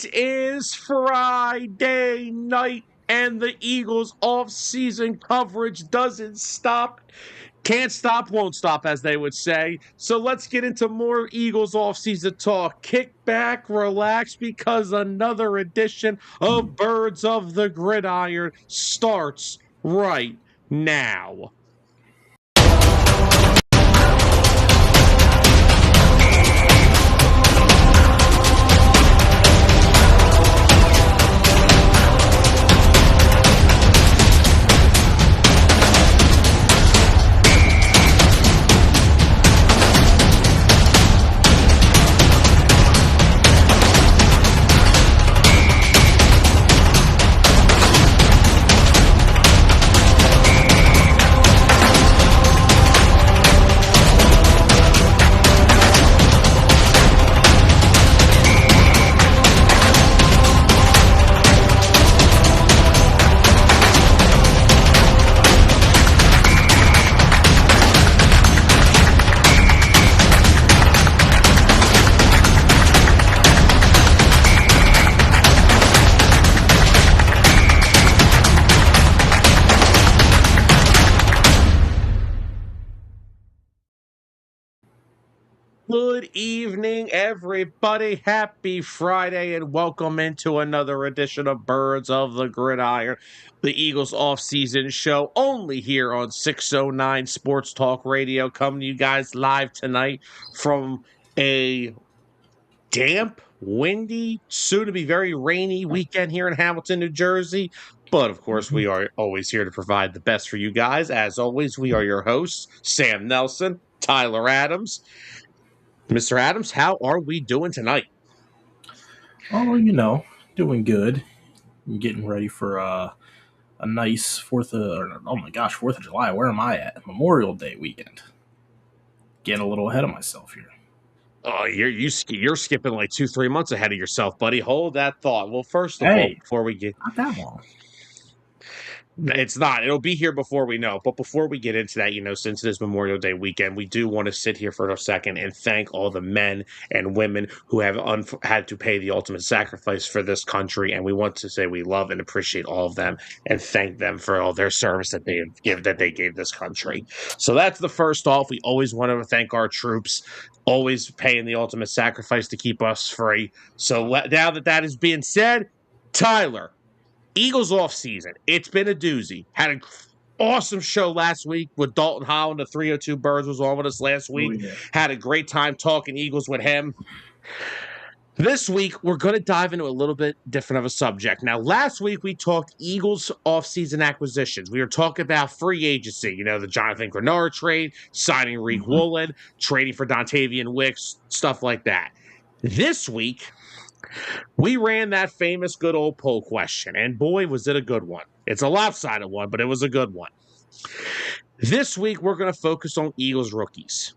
It is Friday night, and the Eagles' off-season coverage doesn't stop. Can't stop, won't stop, as they would say. So let's get into more Eagles off-season talk. Kick back, relax, because another edition of Birds of the Gridiron starts right now. Good evening, everybody. Happy Friday, and welcome into another edition of Birds of the Gridiron, the Eagles off-season show, only here on 609 Sports Talk Radio, coming to you guys live tonight from a damp, windy, soon-to-be very rainy weekend here in Hamilton, New Jersey. But, of course, we are always here to provide the best for you guys. As always, we are your hosts, Sam Nelson, Tyler Adams. Mr. Adams, how are we doing tonight? Oh, doing good. I'm getting ready for a nice 4th of July. Where am I at? Memorial Day weekend. Getting a little ahead of myself here. Oh, you're skipping like 2-3 months ahead of yourself, buddy. Hold that thought. Well, first of all, before we get not that long. It's not. It'll be here before we know. But before we get into that, since it is Memorial Day weekend, we do want to sit here for a second and thank all the men and women who have had to pay the ultimate sacrifice for this country. And we want to say we love and appreciate all of them and thank them for all their service that they gave this country. So that's the first off. We always want to thank our troops, always paying the ultimate sacrifice to keep us free. So now that is being said, Tyler, Eagles off season. It's been a doozy. Had an awesome show last week with Dalton Holland. The 302 Birds was on with us last week. Oh, yeah. Had a great time talking Eagles with him. This week, we're going to dive into a little bit different of a subject. Now, last week, we talked Eagles offseason acquisitions. We were talking about free agency, the Jonathan Grenard trade, signing Reek Woolen, trading for Dontavian Wicks, stuff like that. This week, we ran that famous good old poll question, and boy, was it a good one. It's a lopsided one, but it was a good one. This week, we're going to focus on Eagles rookies.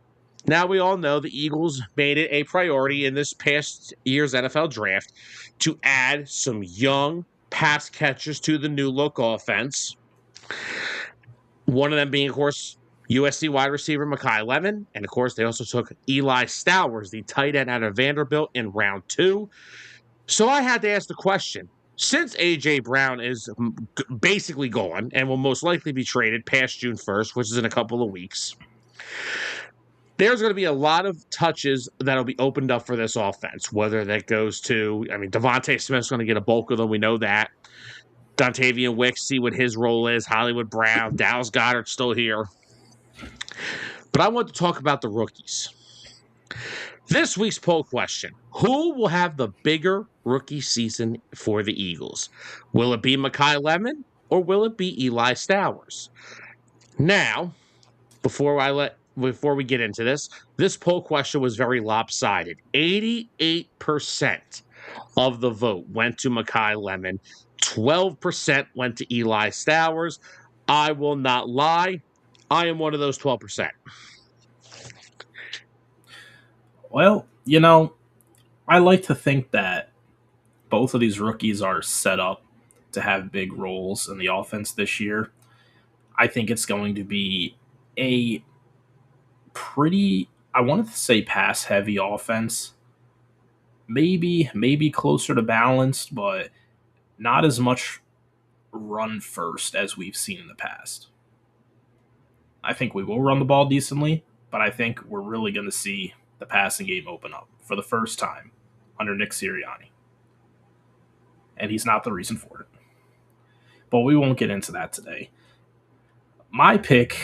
Now, we all know the Eagles made it a priority in this past year's NFL draft to add some young pass catchers to the new look offense. One of them being, of course, USC wide receiver Makai Lemon. And, of course, they also took Eli Stowers, the tight end out of Vanderbilt, in round 2. So I had to ask the question, since A.J. Brown is basically gone and will most likely be traded past June 1st, which is in a couple of weeks, there's going to be a lot of touches that will be opened up for this offense, whether that goes to, Devontae Smith's going to get a bulk of them. We know that. Dontavian Wicks, see what his role is. Hollywood Brown, Dallas Goedert's still here. But I want to talk about the rookies. This week's poll question, who will have the bigger rookie season for the Eagles? Will it be Makai Lemon or will it be Eli Stowers? Now, before we get into this poll question was very lopsided. 88% of the vote went to Makai Lemon. 12% went to Eli Stowers. I will not lie. I am one of those 12%. Well, I like to think that both of these rookies are set up to have big roles in the offense this year. I think it's going to be a pretty, I wanted to say pass-heavy offense, maybe closer to balanced, but not as much run first as we've seen in the past. I think we will run the ball decently, but I think we're really going to see the passing game open up for the first time under Nick Sirianni. And he's not the reason for it. But we won't get into that today. My pick,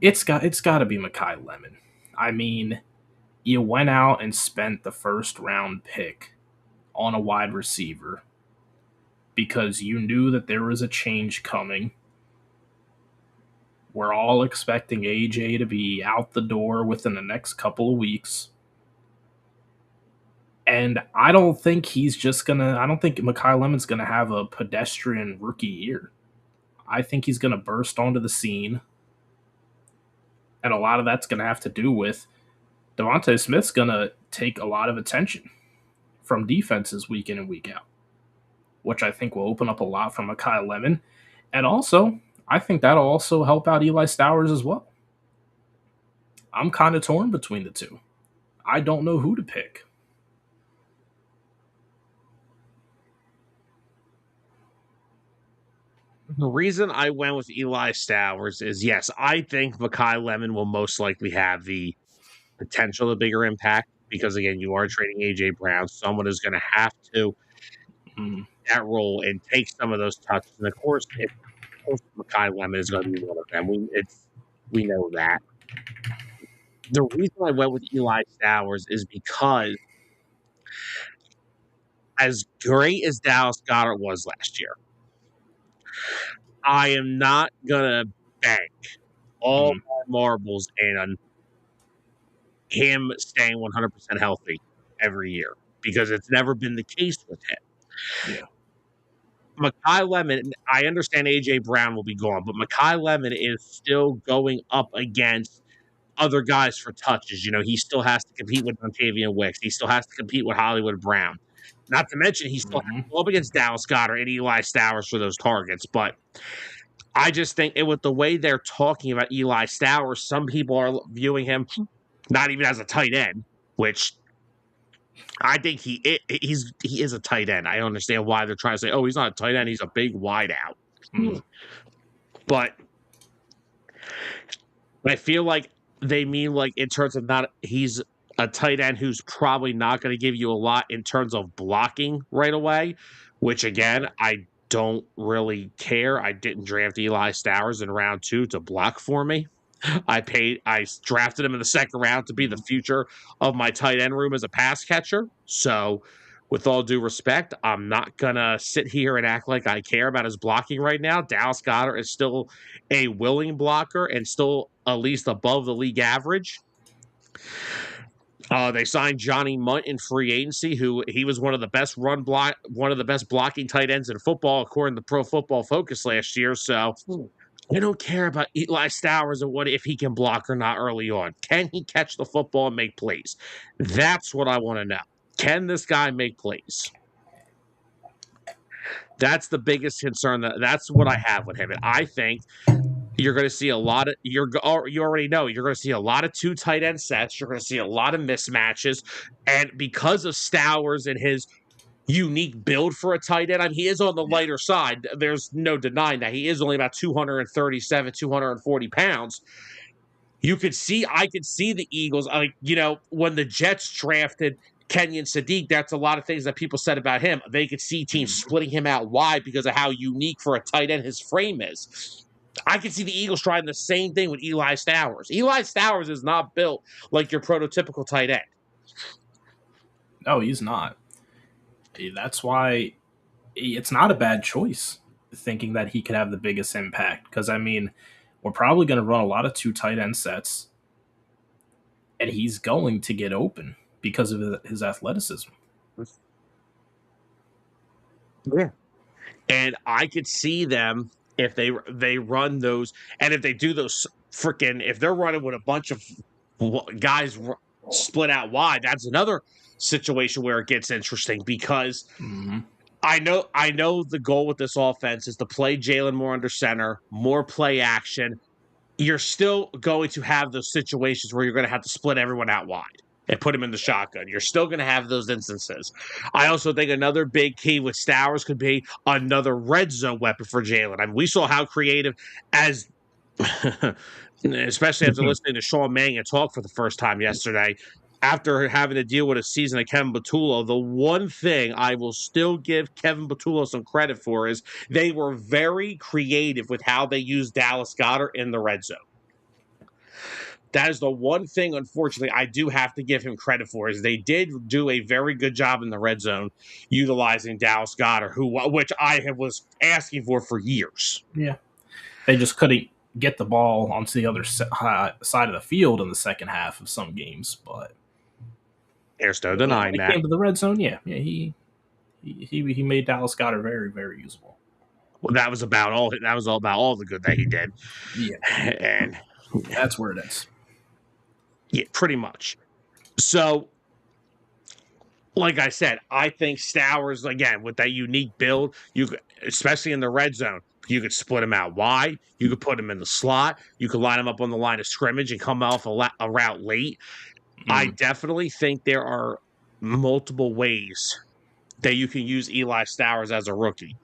it's got to be Makai Lemon. I mean, you went out and spent the first round pick on a wide receiver because you knew that there was a change coming. We're all expecting AJ to be out the door within the next couple of weeks. And I don't think Makai Lemon's gonna have a pedestrian rookie year. I think he's gonna burst onto the scene. And a lot of that's gonna have to do with Devontae Smith's gonna take a lot of attention from defenses week in and week out, which I think will open up a lot for Makai Lemon. And also, I think that'll also help out Eli Stowers as well. I'm kind of torn between the two. I don't know who to pick. The reason I went with Eli Stowers is, yes, I think Makai Lemon will most likely have the potential of bigger impact because, again, you are trading A.J. Brown. Someone is going to have to that role and take some of those touches. And, of course, Makai Lemon is going to be one of them. We know that. The reason I went with Eli Stowers is because as great as Dallas Goedert was last year, I am not going to bank all my marbles in on him staying 100% healthy every year because it's never been the case with him. Yeah. Makai Lemon, I understand A.J. Brown will be gone, but Makai Lemon is still going up against other guys for touches. You know, he still has to compete with Dontavian Wicks. He still has to compete with Hollywood Brown. Not to mention, he still has to go up against Dallas Goedert and Eli Stowers for those targets. But I just think with the way they're talking about Eli Stowers, some people are viewing him not even as a tight end, which I think he is a tight end. I understand why they're trying to say, oh, he's not a tight end. He's a big wideout. But I feel like they mean like in terms of he's a tight end who's probably not going to give you a lot in terms of blocking right away, which again, I don't really care. I didn't draft Eli Stowers in round 2 to block for me. I drafted him in the second round to be the future of my tight end room as a pass catcher. So, with all due respect, I'm not going to sit here and act like I care about his blocking right now. Dallas Goedert is still a willing blocker and still at least above the league average. They signed Johnny Munt in free agency, who he was one of the best blocking tight ends in football, according to Pro Football Focus last year. So I don't care about Eli Stowers and what if he can block or not early on. Can he catch the football and make plays? That's what I want to know. Can this guy make plays? That's the biggest concern. That's what I have with him. And I think you're going to see a lot of you already know you're going to see a lot of 2 tight end sets. You're going to see a lot of mismatches, and because of Stowers and his unique build for a tight end, I mean, he is on the lighter side. There's no denying that. He is only about 237, 240 pounds. I could see the Eagles, when the Jets drafted Kenyon Sadiq, that's a lot of things that people said about him. They could see teams splitting him out wide because of how unique for a tight end his frame is. I can see the Eagles trying the same thing with Eli Stowers. Eli Stowers is not built like your prototypical tight end. No, he's not. That's why it's not a bad choice thinking that he could have the biggest impact. Because, I mean, we're probably going to run a lot of 2 tight end sets, and he's going to get open because of his athleticism. Yeah. And I could see them if they run those, and if they do those if they're running with a bunch of guys split out wide, that's another situation where it gets interesting because I know the goal with this offense is to play Jalen more under center, more play action. You're still going to have those situations where you're going to have to split everyone out wide. and put him in the shotgun. You're still going to have those instances. I also think another big key with Stowers could be another red zone weapon for Jalen. I mean, we saw how creative as especially after listening to Sean Mannion talk for the first time yesterday, after having to deal with a season of Kevin Batullo, the one thing I will still give Kevin Batullo some credit for is they were very creative with how they used Dallas Goedert in the red zone. That is the one thing, unfortunately, I do have to give him credit for is they did do a very good job in the red zone utilizing Dallas Goedert, which I was asking for years. Yeah. They just couldn't get the ball onto the other side of the field in the second half of some games, but there's no denying when it came to the red zone, he made Dallas Goedert very, very usable. Well, that was all about all the good that he did. Yeah. And that's where it is. Yeah, pretty much. So, like I said, I think Stowers, again, with that unique build, you could, especially in the red zone, you could split him out wide. You could put him in the slot. You could line him up on the line of scrimmage and come off a route late. I definitely think there are multiple ways that you can use Eli Stowers as a rookie.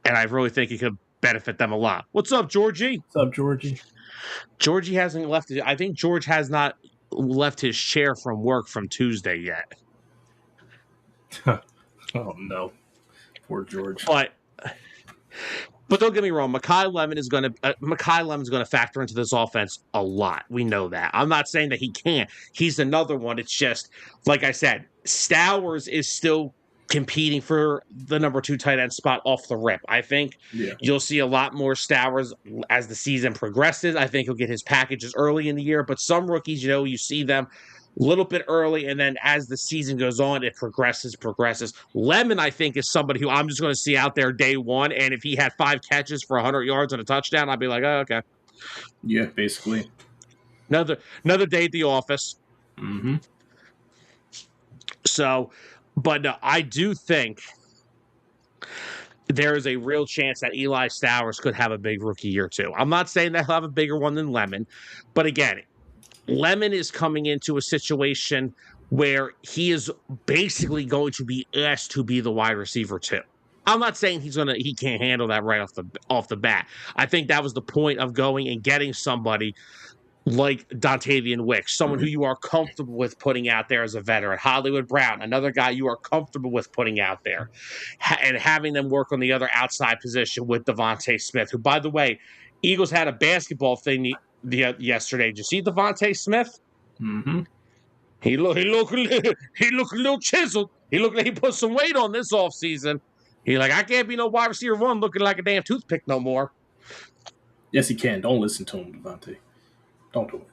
And I really think it could benefit them a lot. What's up, Georgie? What's up, Georgie? Georgie hasn't left. I think George has not left his chair from work from Tuesday yet. Oh, no. Poor George. But don't get me wrong, Makai Lemon's going to factor into this offense a lot. We know that. I'm not saying that he can't. He's another one. It's just, like I said, Stowers is still competing for the number 2 tight end spot off the rip. I think you'll see a lot more Stowers as the season progresses. I think he'll get his packages early in the year, but some rookies, you see them a little bit early, and then as the season goes on, it progresses. Lemon, I think, is somebody who I'm just going to see out there day one, and if he had 5 catches for 100 yards and a touchdown, I'd be like, oh, okay. Yeah, basically. Another day at the office. Mm-hmm. So, but no, I do think there is a real chance that Eli Stowers could have a big rookie year too. I'm not saying that he'll have a bigger one than Lemon, but again, Lemon is coming into a situation where he is basically going to be asked to be the wide receiver too. I'm not saying he can't handle that right off the bat. I think that was the point of going and getting somebody like Dontavian Wicks, someone who you are comfortable with putting out there as a veteran. Hollywood Brown, another guy you are comfortable with putting out there. And having them work on the other outside position with Devontae Smith, who, by the way, Eagles had a basketball thing yesterday. Did you see Devontae Smith? Mm-hmm. He looked a little chiseled. He looked like he put some weight on this offseason. He's like, I can't be no wide receiver 1 looking like a damn toothpick no more. Yes, he can. Don't listen to him, Devontae. Don't do it.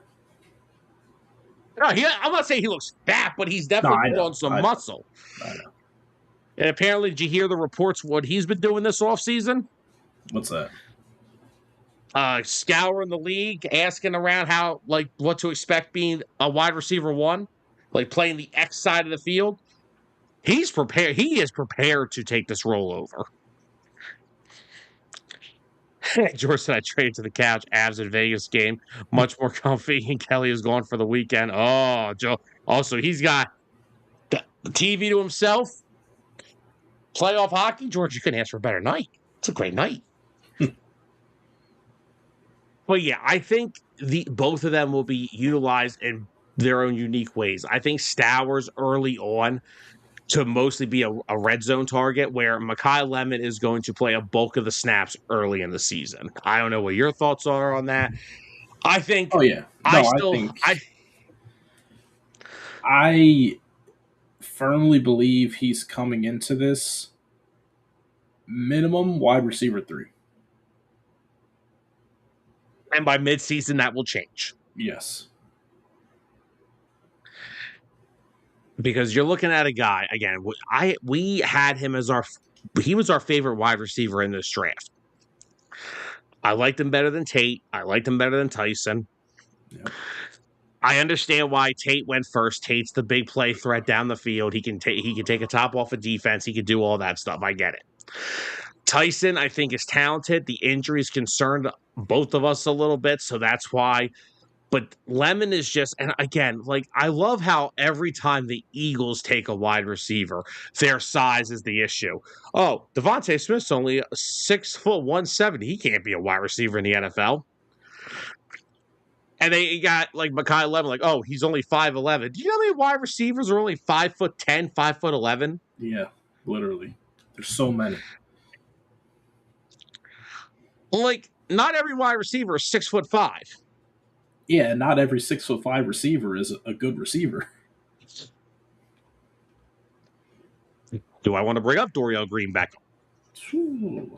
No, I'm not saying he looks fat, but he's definitely put on some muscle. I know. And apparently, did you hear the reports what he's been doing this offseason? What's that? Scouring the league, asking around what to expect being a wide receiver 1, like playing the X side of the field. He's prepared. He is prepared to take this role over. George said I traded to the couch. Avs in Vegas game, much more comfy. And Kelly is gone for the weekend. Oh, Joe. Also, he's got the TV to himself. Playoff hockey. George, you couldn't ask for a better night. It's a great night. But yeah, I think both of them will be utilized in their own unique ways. I think Stowers early on to mostly be a red zone target, where Makai Lemon is going to play a bulk of the snaps early in the season. I don't know what your thoughts are on that. I think. Oh yeah, no, I firmly believe he's coming into this minimum wide receiver 3. And by midseason, that will change. Yes. Because you're looking at a guy, again, we had him as he was our favorite wide receiver in this draft. I liked him better than Tate. I liked him better than Tyson. Yep. I understand why Tate went first. Tate's the big play threat down the field. He can take a top off of defense. He can do all that stuff. I get it. Tyson, I think, is talented. The injuries concerned both of us a little bit, so that's why But Lemon is just, and again, like I love how every time the Eagles take a wide receiver, their size is the issue. Oh, Devontae Smith's only 6'1", 170. He can't be a wide receiver in the NFL. And they got like Makai 11, like, oh, he's only 5'11". Do you know how many wide receivers are only 5'10", 5'11"? Yeah, literally. There's so many. Like, not every wide receiver is 6'5". Yeah, not every 6'5" receiver is a good receiver. Do I want to bring up Dorial Greenback? Ooh.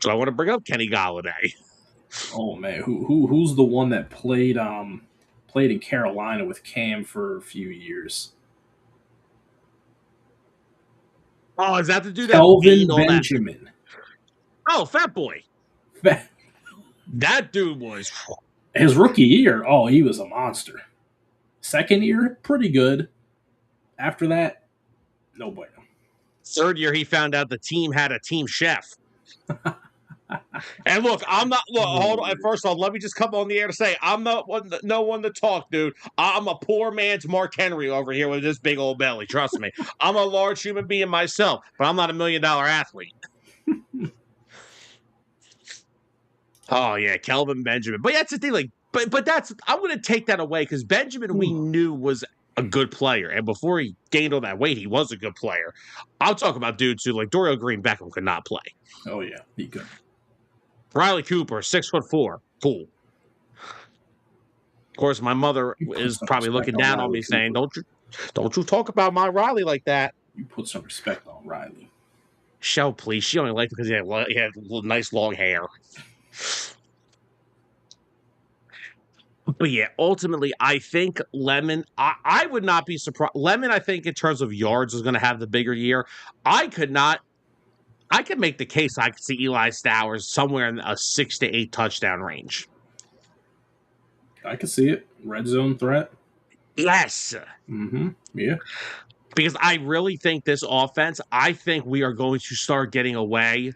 Do I want to bring up Kenny Galladay? Oh man, who's the one that played in Carolina with Cam for a few years? Oh, is that the dude that Kelvin beat all that? Benjamin. Oh, Fat Boy. That dude was. His rookie year, oh, he was a monster. Second year, pretty good. After that, no bueno. Third year, he found out the team had a team chef. And look, I'm not. Look, hold on. First off, let me just come on the air to say I'm not no one to talk, dude. I'm a poor man's Mark Henry over here with this big old belly. Trust me, I'm a large human being myself, but I'm not $1 million athlete. Oh yeah, Kelvin Benjamin. But that's the thing. Like, but that's I'm going to take that away because Benjamin we knew was a good player, and before he gained all that weight, he was a good player. I'll talk about dudes who like Dorial Green Beckham could not play. Oh yeah, he could. Riley Cooper, 6'4", cool. Of course, my mother is probably looking down on me, saying, "Don't you talk about my Riley like that." You put some respect on Riley. Shell, please. She only liked it because he had nice long hair. But yeah, ultimately, I think Lemon. I would not be surprised. Lemon, I think, in terms of yards, is going to have the bigger year. I could make the case I could see Eli Stowers somewhere in a 6 to 8 touchdown range. I can see it. Red zone threat. Yes. Mm-hmm. Yeah. Because I really think this offense, I think we are going to start getting away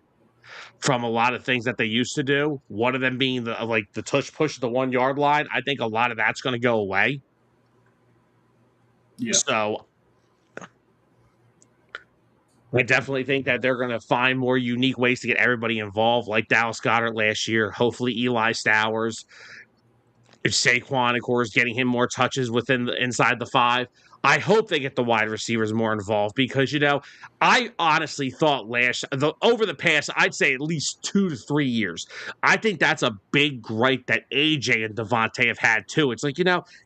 from a lot of things that they used to do. One of them being the touch push at the 1 yard line. I think a lot of that's going to go away. Yeah. So I definitely think that they're going to find more unique ways to get everybody involved, like Dallas Goedert last year. Hopefully, Eli Stowers. If Saquon, of course, getting him more touches inside the 5. I hope they get the wide receivers more involved because, I honestly thought over the past, I'd say at least 2 to 3 years, I think that's a big gripe that AJ and Devontae have had too. It's like,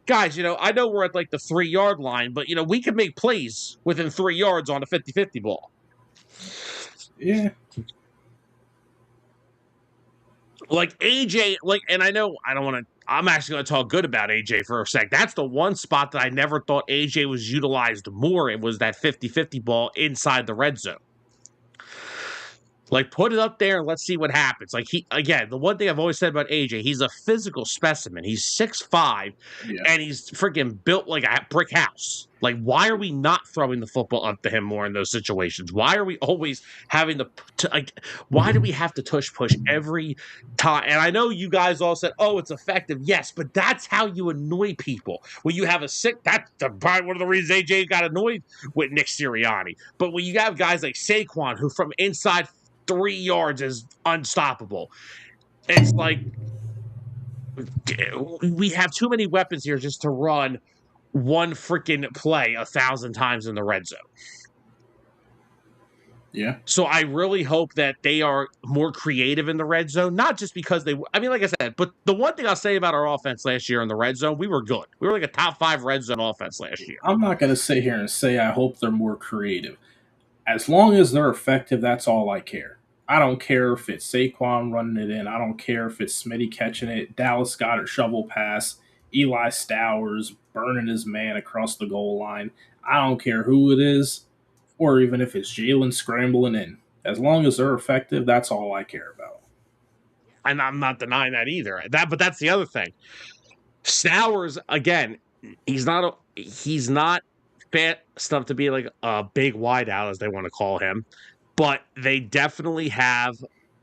guys, I know we're at like the 3 yard line, but, we can make plays within 3 yards on a 50-50 ball. Yeah. Like AJ, and I know I don't want to. I'm actually going to talk good about AJ for a sec. That's the one spot that I never thought AJ was utilized more. It was that 50-50 ball inside the red zone. Like, put it up there and let's see what happens. Like, the one thing I've always said about AJ, he's a physical specimen. He's 6'5", and he's freaking built like a brick house. Like, why are we not throwing the football up to him more in those situations? Why are we always having why do we have to tush push every time? And I know you guys all said, oh, it's effective. Yes, but that's how you annoy people. When you have that's probably one of the reasons AJ got annoyed with Nick Sirianni. But when you have guys like Saquon, who from inside 3 yards is unstoppable. It's like we have too many weapons here just to run one freaking play 1,000 times in the red zone. Yeah. So I really hope that they are more creative in the red zone, not just because like I said, but the one thing I'll say about our offense last year in the red zone, we were good. We were like a top 5 red zone offense last year. I'm not going to sit here and say I hope they're more creative. As long as they're effective, that's all I care. I don't care if it's Saquon running it in. I don't care if it's Smitty catching it, Dallas Goedert shovel pass, Eli Stowers burning his man across the goal line. I don't care who it is, or even if it's Jalen scrambling in. As long as they're effective, that's all I care about. And I'm not denying that either. But that's the other thing. Stowers, again, he's not fast enough to be like a big wideout, as they want to call him. But they definitely have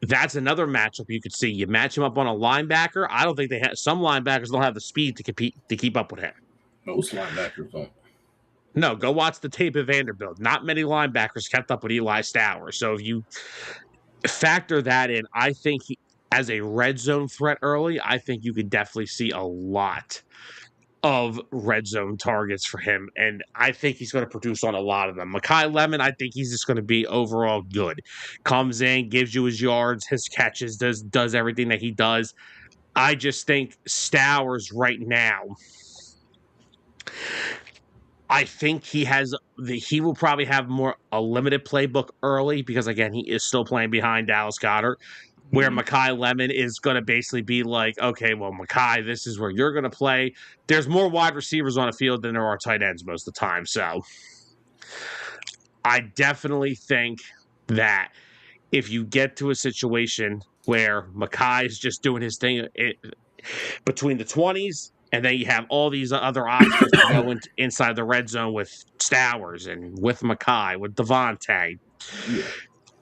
that's another matchup you could see. You match him up on a linebacker. I don't think they have. Some linebackers don't have the speed to keep up with him. Most linebackers don't. No, go watch the tape of Vanderbilt. Not many linebackers kept up with Eli Stowers. So if you factor that in, I think as a red zone threat early, I think you could definitely see a lot of red zone targets for him. And I think he's going to produce on a lot of them. Makai Lemon, I think he's just going to be overall good. Comes in, gives you his yards, his catches, does everything that he does. I just think Stowers right now, I think he will probably have a limited playbook early because again, he is still playing behind Dallas Goedert. Where Makai Lemon is going to basically be like, okay, well, Makai, this is where you're going to play. There's more wide receivers on the field than there are tight ends most of the time. So I definitely think that if you get to a situation where Makai is just doing his thing between the 20s, and then you have all these other options to go inside the red zone with Stowers and with Makai, with Devontae. Yeah.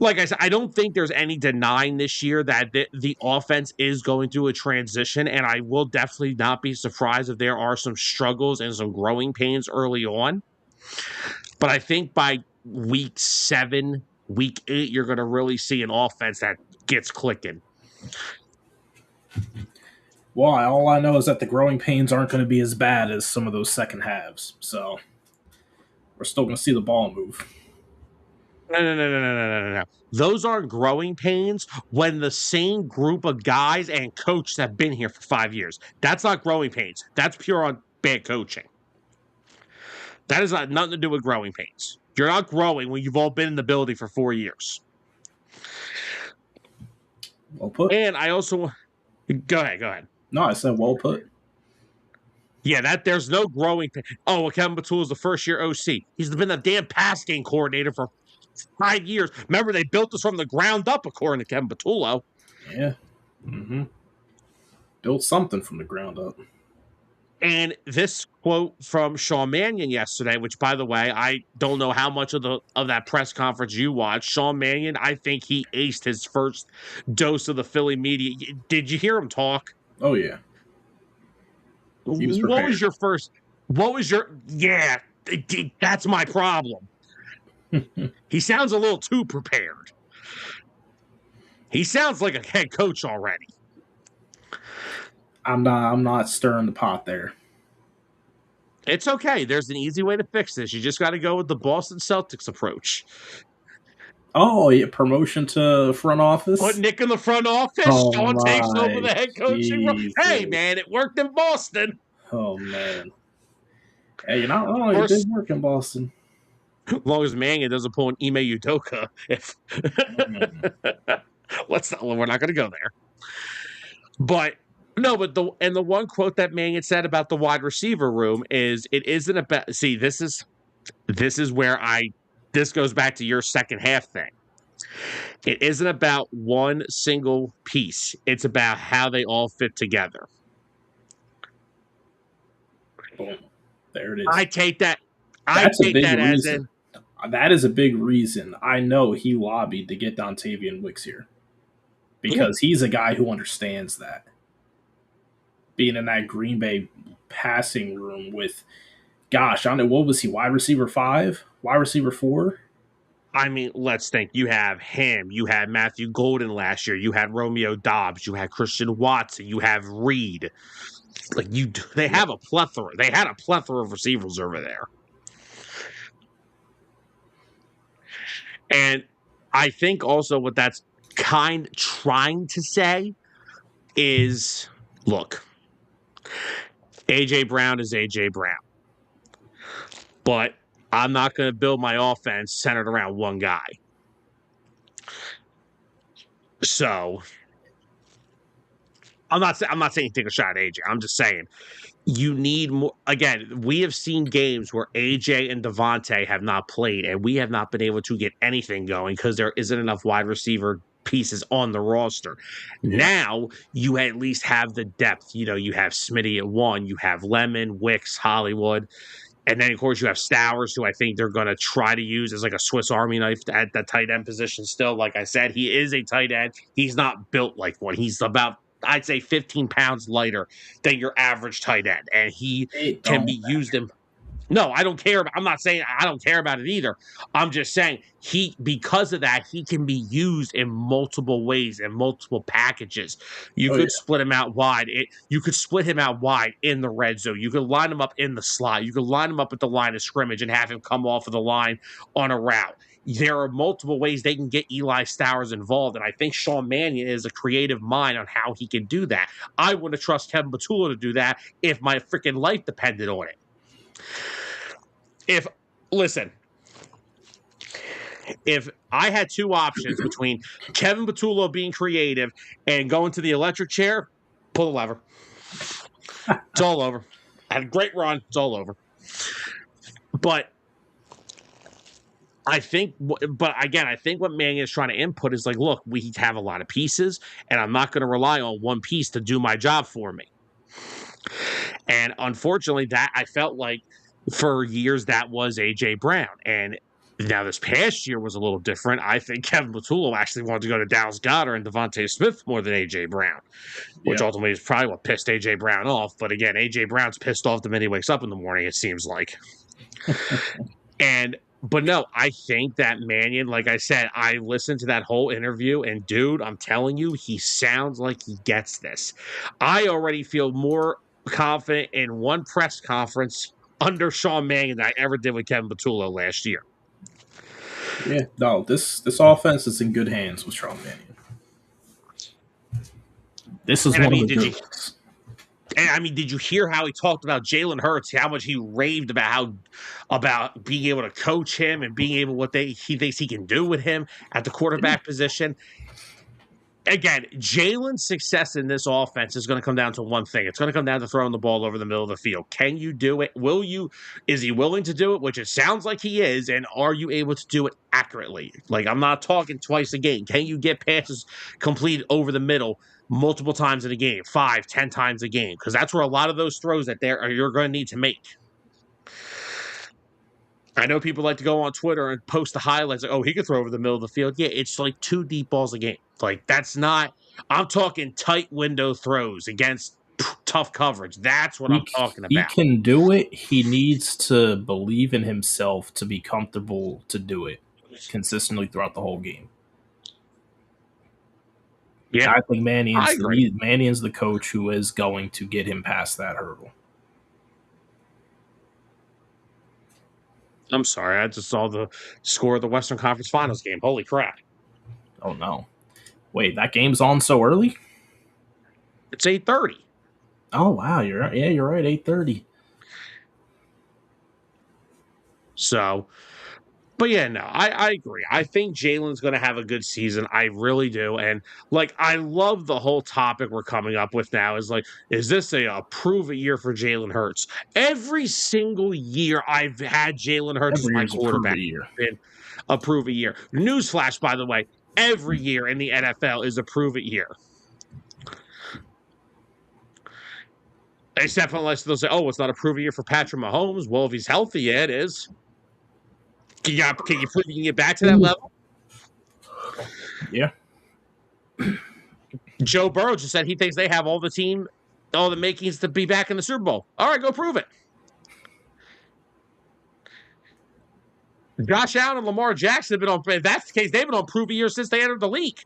Like I said, I don't think there's any denying this year that the offense is going through a transition, and I will definitely not be surprised if there are some struggles and some growing pains early on. But I think by week 7, week 8, you're going to really see an offense that gets clicking. Well, all I know is that the growing pains aren't going to be as bad as some of those second halves. So we're still going to see the ball move. No. Those aren't growing pains when the same group of guys and coaches have been here for 5 years. That's not growing pains. That's pure on bad coaching. That has nothing to do with growing pains. You're not growing when you've all been in the building for 4 years. Well put. And I also go ahead. No, I said well put. Yeah, there's no growing. Oh, well, Kevin Batul is the first-year OC. He's been the damn pass game coordinator for 5 years. Remember, they built this from the ground up, according to Kevin Patullo. Yeah. Mm-hmm. Built something from the ground up. And this quote from Sean Mannion yesterday, which, by the way, I don't know how much of that press conference you watched. Sean Mannion, I think he aced his first dose of the Philly media. Did you hear him talk? Oh, yeah. He was prepared. What was your, yeah, that's my problem. He sounds a little too prepared. He sounds like a head coach already. I'm not stirring the pot there. It's okay. There's an easy way to fix this. You just got to go with the Boston Celtics approach. Oh, yeah, promotion to front office? Put Nick in the front office. Oh, Sean takes over the head coaching role. Hey, man, it worked in Boston. Oh, man. Hey, you're not wrong. It did work in Boston. As long as Mannion doesn't pull an Ime Udoka. We're not going to go there. But no, but the one quote that Mannion said about the wide receiver room is it isn't about. See, this is where this goes back to your second half thing. It isn't about one single piece. It's about how they all fit together. Boom. There it is. I take that. That as in. That is a big reason I know he lobbied to get Dontavian Wicks here. Because he's a guy who understands that. Being in that Green Bay passing room with, gosh, I don't know, what was he, wide receiver 5? Wide receiver 4? I mean, let's think. You have him. You had Matthew Golden last year. You had Romeo Dobbs. You had Christian Watson. You have Reed. They have a plethora. They had a plethora of receivers over there. And I think also what that's trying to say is, look, A.J. Brown is A.J. Brown. But I'm not going to build my offense centered around one guy. So I'm not saying take a shot at AJ. I'm just saying you need more. Again, we have seen games where AJ and Devontae have not played, and we have not been able to get anything going because there isn't enough wide receiver pieces on the roster. Yeah. Now you at least have the depth. You have Smitty at 1, you have Lemon, Wicks, Hollywood, And then, of course, you have Stowers, who I think they're going to try to use as like a Swiss Army knife at the tight end position still. Like I said, he is a tight end. He's not built like one. He's about, I'd say, 15 pounds lighter than your average tight end. And he It can don't be used in. No, I don't care. I'm not saying I don't care about it either. I'm just saying because of that, he can be used in multiple ways and multiple packages. You Oh yeah. could split him out wide. You could split him out wide in the red zone. You could line him up in the slot. You could line him up at the line of scrimmage and have him come off of the line on a route. There are multiple ways they can get Eli Stowers involved, and I think Sean Mannion is a creative mind on how he can do that. I wouldn't trust Kevin Patullo to do that if my freaking life depended on it. If I had two options between Kevin Patullo being creative and going to the electric chair, pull the lever. It's all over. I had a great run. It's all over. But again, I think what Mannion is trying to input is like, look, we have a lot of pieces, and I'm not going to rely on one piece to do my job for me. And unfortunately, that I felt like for years that was A.J. Brown. And now this past year was a little different. I think Kevin Patullo actually wanted to go to Dallas Goedert and Devontae Smith more than A.J. Brown, which ultimately is probably what pissed A.J. Brown off. But again, A.J. Brown's pissed off the minute he wakes up in the morning, it seems like. But no, I think that Mannion, like I said, I listened to that whole interview, and dude, I'm telling you, he sounds like he gets this. I already feel more confident in one press conference under Sean Mannion than I ever did with Kevin Patullo last year. Yeah, no, this offense is in good hands with Sean Mannion. This is one of the good ones. And I mean, did you hear how he talked about Jalen Hurts? How much he raved about being able to coach him and being able he thinks he can do with him at the quarterback position. Again, Jalen's success in this offense is going to come down to one thing. It's going to come down to throwing the ball over the middle of the field. Can you do it? Is he willing to do it? Which it sounds like he is. And are you able to do it accurately? Like, I'm not talking twice a game. Can you get passes completed over the middle multiple times in a game, 5, 10 times a game? Because that's where a lot of those throws that you're going to need to make. I know people like to go on Twitter and post the highlights. Like, oh, he could throw over the middle of the field. Yeah, it's like 2 deep balls a game. Like, that's not – I'm talking tight window throws against tough coverage. That's what I'm talking about. He can do it. He needs to believe in himself to be comfortable to do it consistently throughout the whole game. Yeah, I think Mannion's the coach who is going to get him past that hurdle. I'm sorry. I just saw the score of the Western Conference Finals game. Holy crap. Oh, no. Wait, that game's on so early? It's 8:30. Oh, wow. You're right. Yeah, you're right. 8:30. So, but yeah, no, I agree. I think Jalen's going to have a good season. I really do. And like, I love the whole topic we're coming up with now is like, is this a prove it year for Jalen Hurts? Every single year I've had Jalen Hurts as my quarterback. A prove it year. Newsflash, by the way, every year in the NFL is a prove it year. Except unless they'll say, oh, it's not a prove it year for Patrick Mahomes. Well, if he's healthy, yeah, it is. Can you prove you can get back to that level? Yeah. Joe Burrow just said he thinks they have all the makings to be back in the Super Bowl. All right, go prove it. Josh Allen and Lamar Jackson have been on. If that's the case, they've been on prove a year since they entered the league.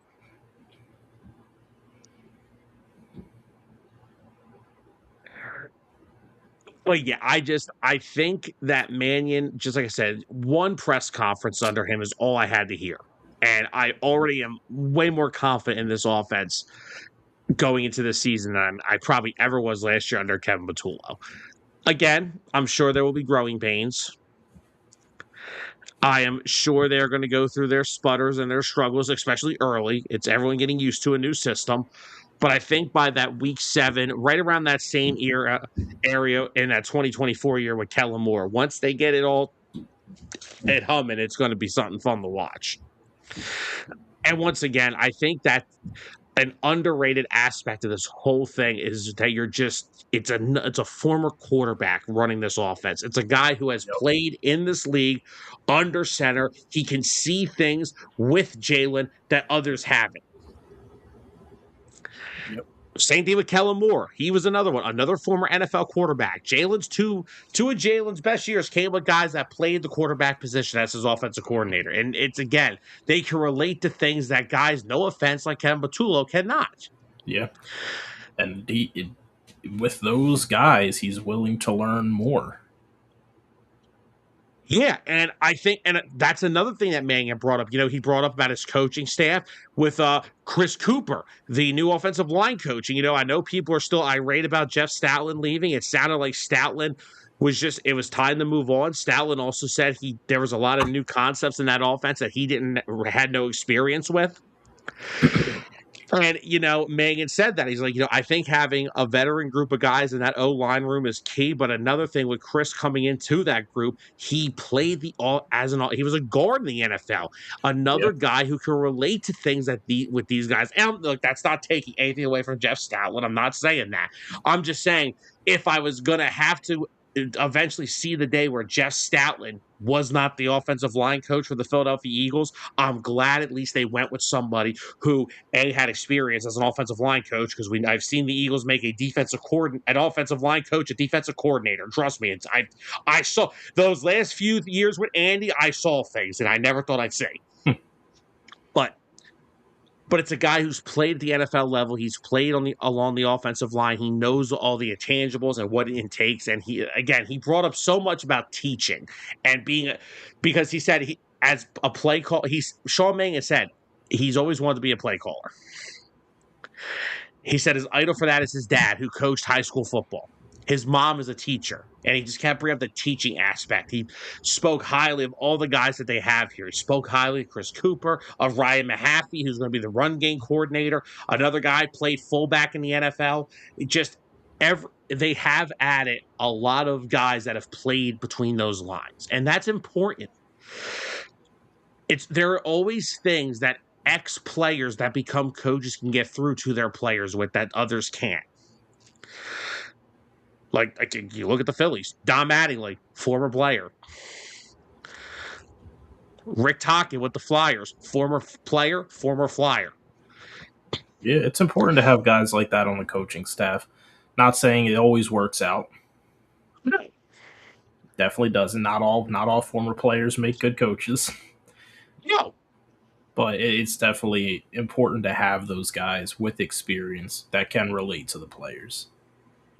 But yeah, I think that Mannion, just like I said, one press conference under him is all I had to hear. And I already am way more confident in this offense going into this season than I probably ever was last year under Kevin Patullo. Again, I'm sure there will be growing pains. I am sure they're going to go through their sputters and their struggles, especially early. It's everyone getting used to a new system. But I think by that week 7, right around that same area in that 2024 year with Kellen Moore, once they get it all at humming, it's going to be something fun to watch. And once again, I think that an underrated aspect of this whole thing is that it's a former quarterback running this offense. It's a guy who has Yep. played in this league under center. He can see things with Jalen that others haven't. Yep. Same thing with Kellen Moore. He was another one, another former NFL quarterback. Jalen's two of Jalen's best years came with guys that played the quarterback position as his offensive coordinator. And it's again, they can relate to things that guys, no offense, like Kevin Patullo cannot. Yeah. And with those guys, he's willing to learn more. Yeah, and I think, and that's another thing that Mangan brought up. He brought up about his coaching staff with Chris Cooper, the new offensive line coach. And, I know people are still irate about Jeff Stoutland leaving. It sounded like Stoutland it was time to move on. Stoutland also said there was a lot of new concepts in that offense that he had no experience with. And, Mangan said that. He's like, I think having a veteran group of guys in that O-line room is key. But another thing with Chris coming into that group, he played he was a guard in the NFL. Yeah. Another guy who can relate to things with these guys. And look, that's not taking anything away from Jeff Stoutland. I'm not saying that. I'm just saying if I was going to have to eventually see the day where Jeff Stoutland was not the offensive line coach for the Philadelphia Eagles, I'm glad at least they went with somebody who had experience as an offensive line coach, because I've seen the Eagles make an offensive line coach a defensive coordinator. Trust me, I saw those last few years with Andy. I saw things that I never thought I'd see. But it's a guy who's played at the NFL level. He's played along the offensive line. He knows all the intangibles and what it takes. And he brought up so much about teaching and because he said as a play call, Sean Mangan said he's always wanted to be a play caller. He said his idol for that is his dad, who coached high school football. His mom is a teacher, and he just kept bringing up the teaching aspect. He spoke highly of all the guys that they have here. He spoke highly of Chris Cooper, of Ryan Mahaffey, who's going to be the run game coordinator. Another guy played fullback in the NFL. They have added a lot of guys that have played between those lines, and that's important. There are always things that ex-players that become coaches can get through to their players with that others can't. Like you look at the Phillies, Don Mattingly, former player. Rick Tocchet with the Flyers, former player, former Flyer. Yeah, it's important to have guys like that on the coaching staff. Not saying it always works out. No. Definitely doesn't. Not all former players make good coaches. No. But it's definitely important to have those guys with experience that can relate to the players.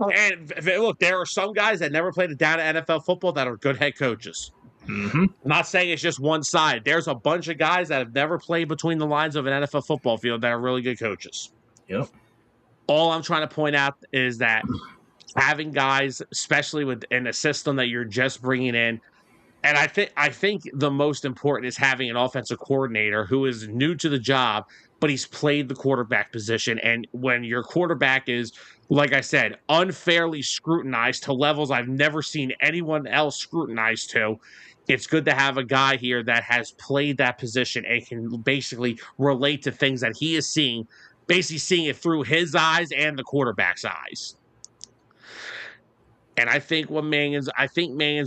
And look, there are some guys that never played down at NFL football that are good head coaches. Mm-hmm. I'm not saying it's just one side. There's a bunch of guys that have never played between the lines of an NFL football field that are really good coaches. Yep. All I'm trying to point out is that having guys, especially in a system that you're just bringing in, and I think the most important is having an offensive coordinator who is new to the job, but he's played the quarterback position. And when your quarterback is, like I said, unfairly scrutinized to levels I've never seen anyone else scrutinized to, it's good to have a guy here that has played that position and can basically relate to things that he is seeing, basically seeing it through his eyes and the quarterback's eyes. And I think Mangan's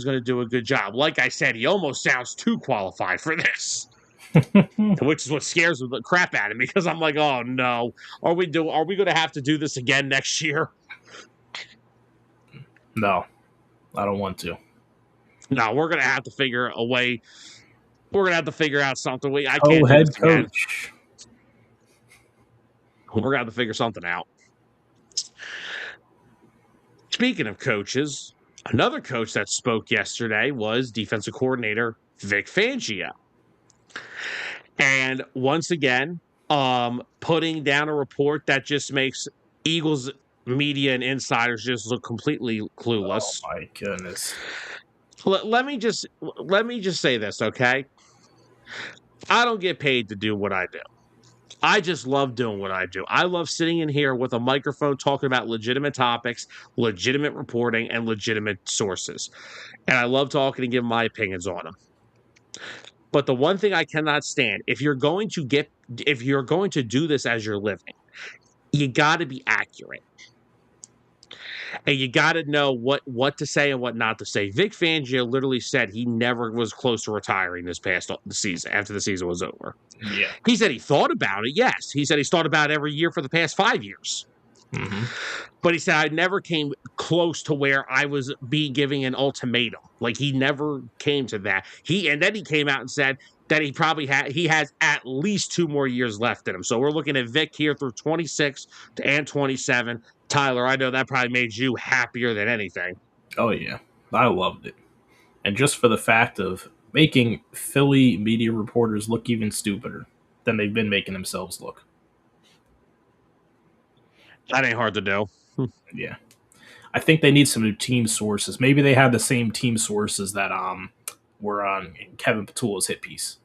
going to do a good job. Like I said, he almost sounds too qualified for this, which is what scares the crap out of me, because I'm like, oh no, are we going to have to do this again next year? No, I don't want to. No, we're going to have to figure a way. We're going to have to figure out something. I Oh, can't. head coach. We're going to have to figure something out. Speaking of coaches, another coach that spoke yesterday was defensive coordinator Vic Fangio. And once again, putting down a report that just makes Eagles media and insiders just look completely clueless. Oh my goodness. Let me just say this, okay? I don't get paid to do what I do. I just love doing what I do. I love sitting in here with a microphone talking about legitimate topics, legitimate reporting, and legitimate sources. And I love talking and giving my opinions on them. But the one thing I cannot stand, if you're going to do this as your living, you got to be accurate. And you got to know what to say and what not to say. Vic Fangio literally said he never was close to retiring this past season after the season was over. Yeah. He said he thought about it. Yes. He said he's thought about it every year for the past 5 years. Mm-hmm. But he said I never came close to where I was giving an ultimatum. Like he never came to that. And then he came out and said that he has at least 2 more years left in him. So we're looking at Vic here through 26 and 27. Tyler, I know that probably made you happier than anything. Oh yeah, I loved it, and just for the fact of making Philly media reporters look even stupider than they've been making themselves look. That ain't hard to do. Yeah. I think they need some new team sources. Maybe they have the same team sources that were on Kevin Petula's hit piece.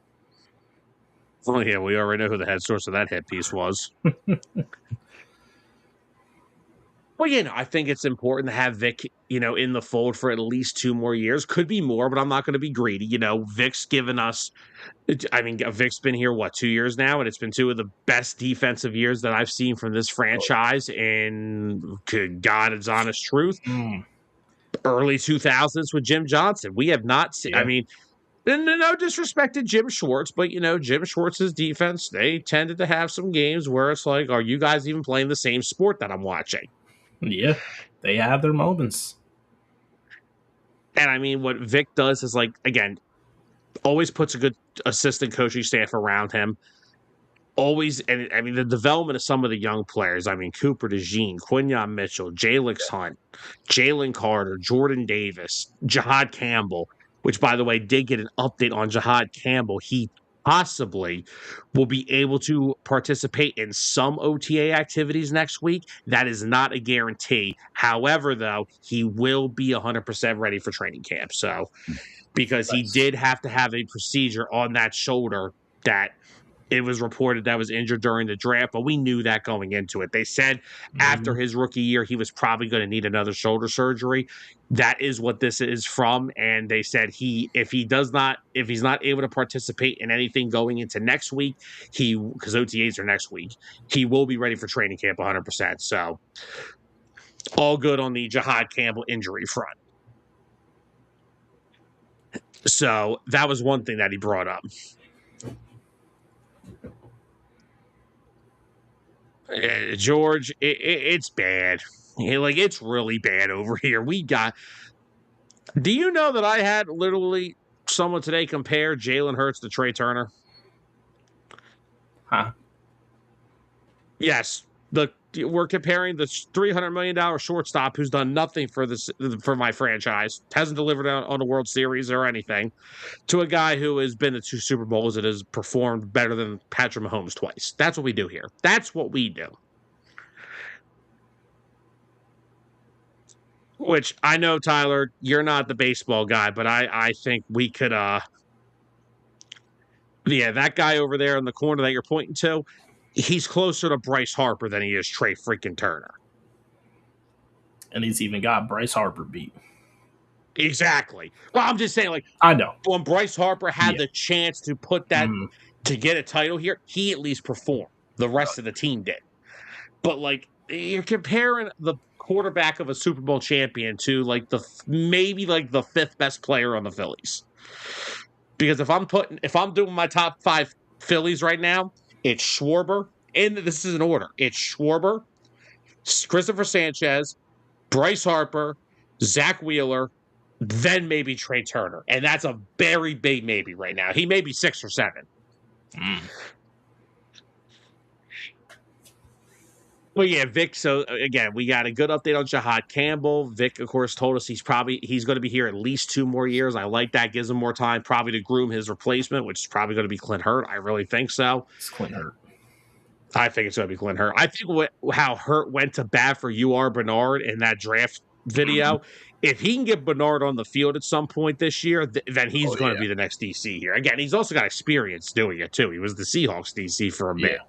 Oh yeah, we already know who the head source of that hit piece was. Well, I think it's important to have Vic, in the fold for at least 2 more years. Could be more, but I'm not going to be greedy. Vic's given us. Vic's been here 2 years now, and it's been 2 of the best defensive years that I've seen from this franchise. And God, it's honest truth. Early 2000s with Jim Johnson, we have not seen. Yeah. No disrespect to Jim Schwartz, but Jim Schwartz's defense, they tended to have some games where it's like, are you guys even playing the same sport that I'm watching? Yeah, they have their moments. And what Vic does is, again, always puts a good assistant coaching staff around him. Always, and the development of some of the young players. Cooper DeJean, Quinyon Mitchell, Jalix Hunt, Jalen Carter, Jordan Davis, Jahad Campbell, which, by the way, did get an update on Jahad Campbell. He possibly will be able to participate in some OTA activities next week. That is not a guarantee. However, though, he will be 100% ready for training camp. So, because he did have to have a procedure on that shoulder that it was reported that was injured during the draft, but we knew that going into it. They said after his rookie year, he was probably going to need another shoulder surgery. That is what this is from. And they said if he's not able to participate in anything going into next week, because OTAs are next week, he will be ready for training camp 100%. So all good on the Jahad Campbell injury front. So that was one thing that he brought up. George, it's bad. It's really bad over here. Do you know that I had literally someone today compare Jalen Hurts to Trey Turner? Huh? Yes. We're comparing the $300 million shortstop who's done nothing for my franchise, hasn't delivered on a World Series or anything, to a guy who has been to 2 Super Bowls and has performed better than Patrick Mahomes twice. That's what we do here. That's what we do. Which I know, Tyler, you're not the baseball guy, but I think we could, that guy over there in the corner that you're pointing to, he's closer to Bryce Harper than he is Trey freaking Turner. And he's even got Bryce Harper beat. Exactly. Well, I'm just saying, I know. When Bryce Harper had the chance to put that, to get a title here, he at least performed. The rest of the team did. But, you're comparing the quarterback of a Super Bowl champion to, maybe the 5th best player on the Phillies. Because if I'm doing my top 5 Phillies right now, it's Schwarber, and this is in order. It's Schwarber, Christopher Sanchez, Bryce Harper, Zach Wheeler, then maybe Trey Turner. And that's a very big maybe right now. He may be 6 or 7. Well, yeah, Vic. So again, we got a good update on Jahad Campbell. Vic, of course, told us he's going to be here at least 2 more years. I like that. Gives him more time, probably to groom his replacement, which is probably going to be Clint Hurt. I really think so. It's Clint Hurt. I think it's going to be Clint Hurt. I think how Hurt went to bat for UR Bernard in that draft video. If he can get Bernard on the field at some point this year, then he's going to be the next DC here. Again, he's also got experience doing it too. He was the Seahawks DC for a bit.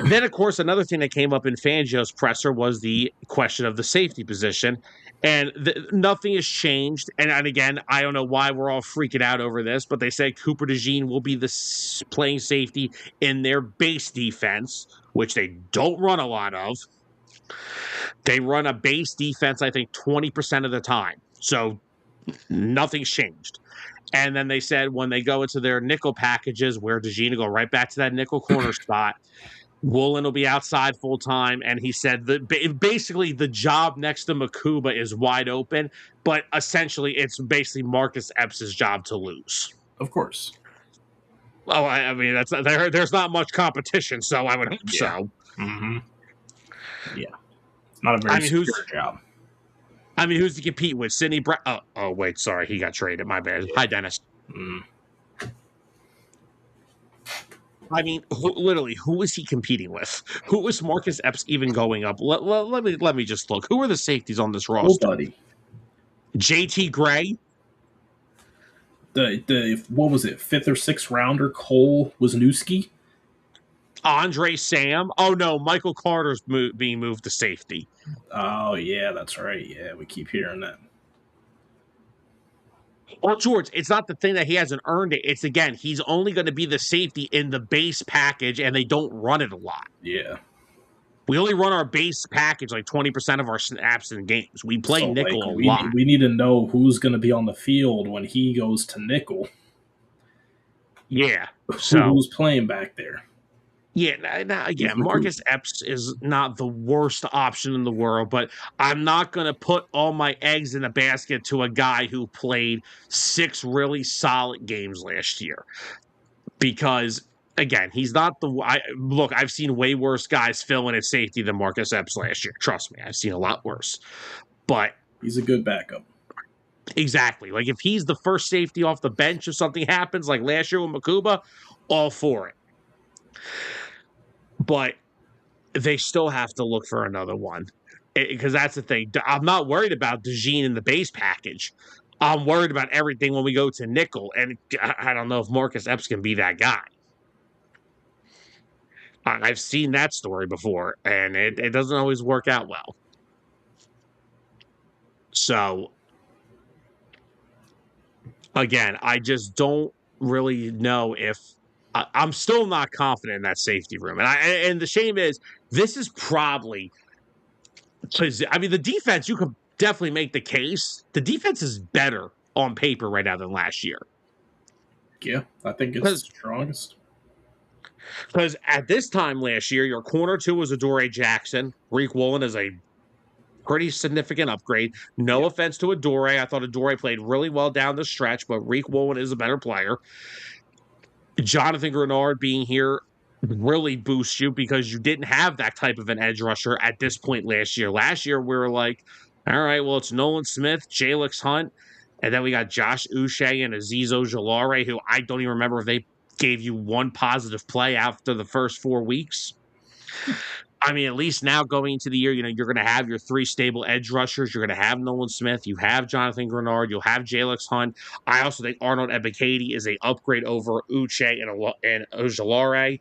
Then, of course, another thing that came up in Fangio's presser was the question of the safety position. And nothing has changed. And again, I don't know why we're all freaking out over this, but they say Cooper DeJean will be the playing safety in their base defense, which they don't run a lot of. They run a base defense, I think, 20% of the time. So nothing's changed. And then they said when they go into their nickel packages, where DeJean will go right back to that nickel corner spot. Woolen will be outside full time, and he said that basically the job next to Makuba is wide open, but essentially it's basically Marcus Epps' job to lose. Of course. Well, I mean there's not much competition, so I would hope so. Mm-hmm. Yeah, it's not a very secure job. I mean, who's to compete with? Sidney Brown? Oh, wait, sorry, he got traded. My bad. Yeah. Hi, Dennis. I mean, who is he competing with? Who is Marcus Epps even going up? Let me just look. Who are the safeties on this roster? Nobody. JT Gray. The what was it? 5th or 6th rounder Cole Wisniewski. Andre Sam. Oh no, Michael Carter's being moved to safety. Oh yeah, that's right. Yeah, we keep hearing that. Well, George, it's not the thing that he hasn't earned it. It's, again, he's only going to be the safety in the base package, and they don't run it a lot. Yeah. We only run our base package like 20% of our snaps in games. We play nickel a lot. We need to know who's going to be on the field when he goes to nickel. Yeah. So who's playing back there? Yeah, now again, Marcus Epps is not the worst option in the world, but I'm not going to put all my eggs in a basket to a guy who played 6 really solid games last year. Because, again, he's not the... Look, I've seen way worse guys fill in at safety than Marcus Epps last year. Trust me, I've seen a lot worse. But... he's a good backup. Exactly. Like, if he's the first safety off the bench if something happens, like last year with Makuba, all for it. But they still have to look for another one. Because that's the thing. I'm not worried about DeJean in the base package. I'm worried about everything when we go to nickel. And I don't know if Marcus Epps can be that guy. I've seen that story before, and it doesn't always work out well. So, again, I just don't really know if... I'm still not confident in that safety room. And the shame is, this is probably... I mean, the defense, you could definitely make the case. The defense is better on paper right now than last year. Yeah, I think it's the strongest. Because at this time last year, your corner 2 was Adoree Jackson. Reek Woolen is a pretty significant upgrade. No offense to Adoree. I thought Adoree played really well down the stretch, but Reek Woolen is a better player. Jonathan Grenard being here really boosts you because you didn't have that type of an edge rusher at this point last year. Last year, we were like, all right, well, it's Nolan Smith, Jalix Hunt, and then we got Josh Uche and Azeez Ojulari, who I don't even remember if they gave you one positive play after the first 4 weeks. I mean, at least now going into the year, you're going to have your 3 stable edge rushers. You're going to have Nolan Smith. You have Jonathan Grenard. You'll have Jalix Hunt. I also think Arnold Ebiketie is an upgrade over Uche and Ojulari.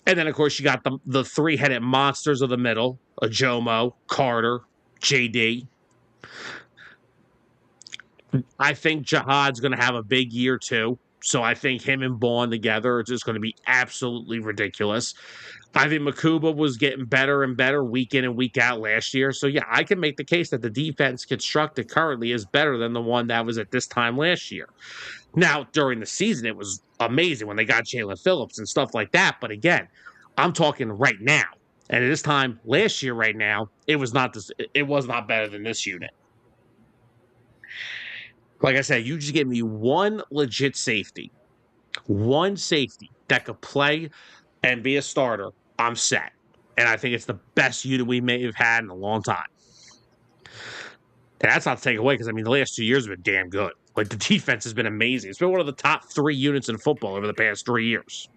And then, of course, you got the 3-headed monsters of the middle, Ajomo, Carter, JD. I think Jihad's going to have a big year, too. So I think him and Bond together are just going to be absolutely ridiculous. I think Makuba was getting better and better week in and week out last year. So, yeah, I can make the case that the defense constructed currently is better than the one that was at this time last year. Now, during the season, it was amazing when they got Jalen Phillips and stuff like that. But again, I'm talking right now. And at this time last year, right now, it was not better than this unit. Like I said, you just give me one legit safety. One safety that could play and be a starter. I'm set. And I think it's the best unit we may have had in a long time. And that's not to take away because, I mean, the last 2 years have been damn good. Like, the defense has been amazing. It's been one of the top 3 units in football over the past 3 years.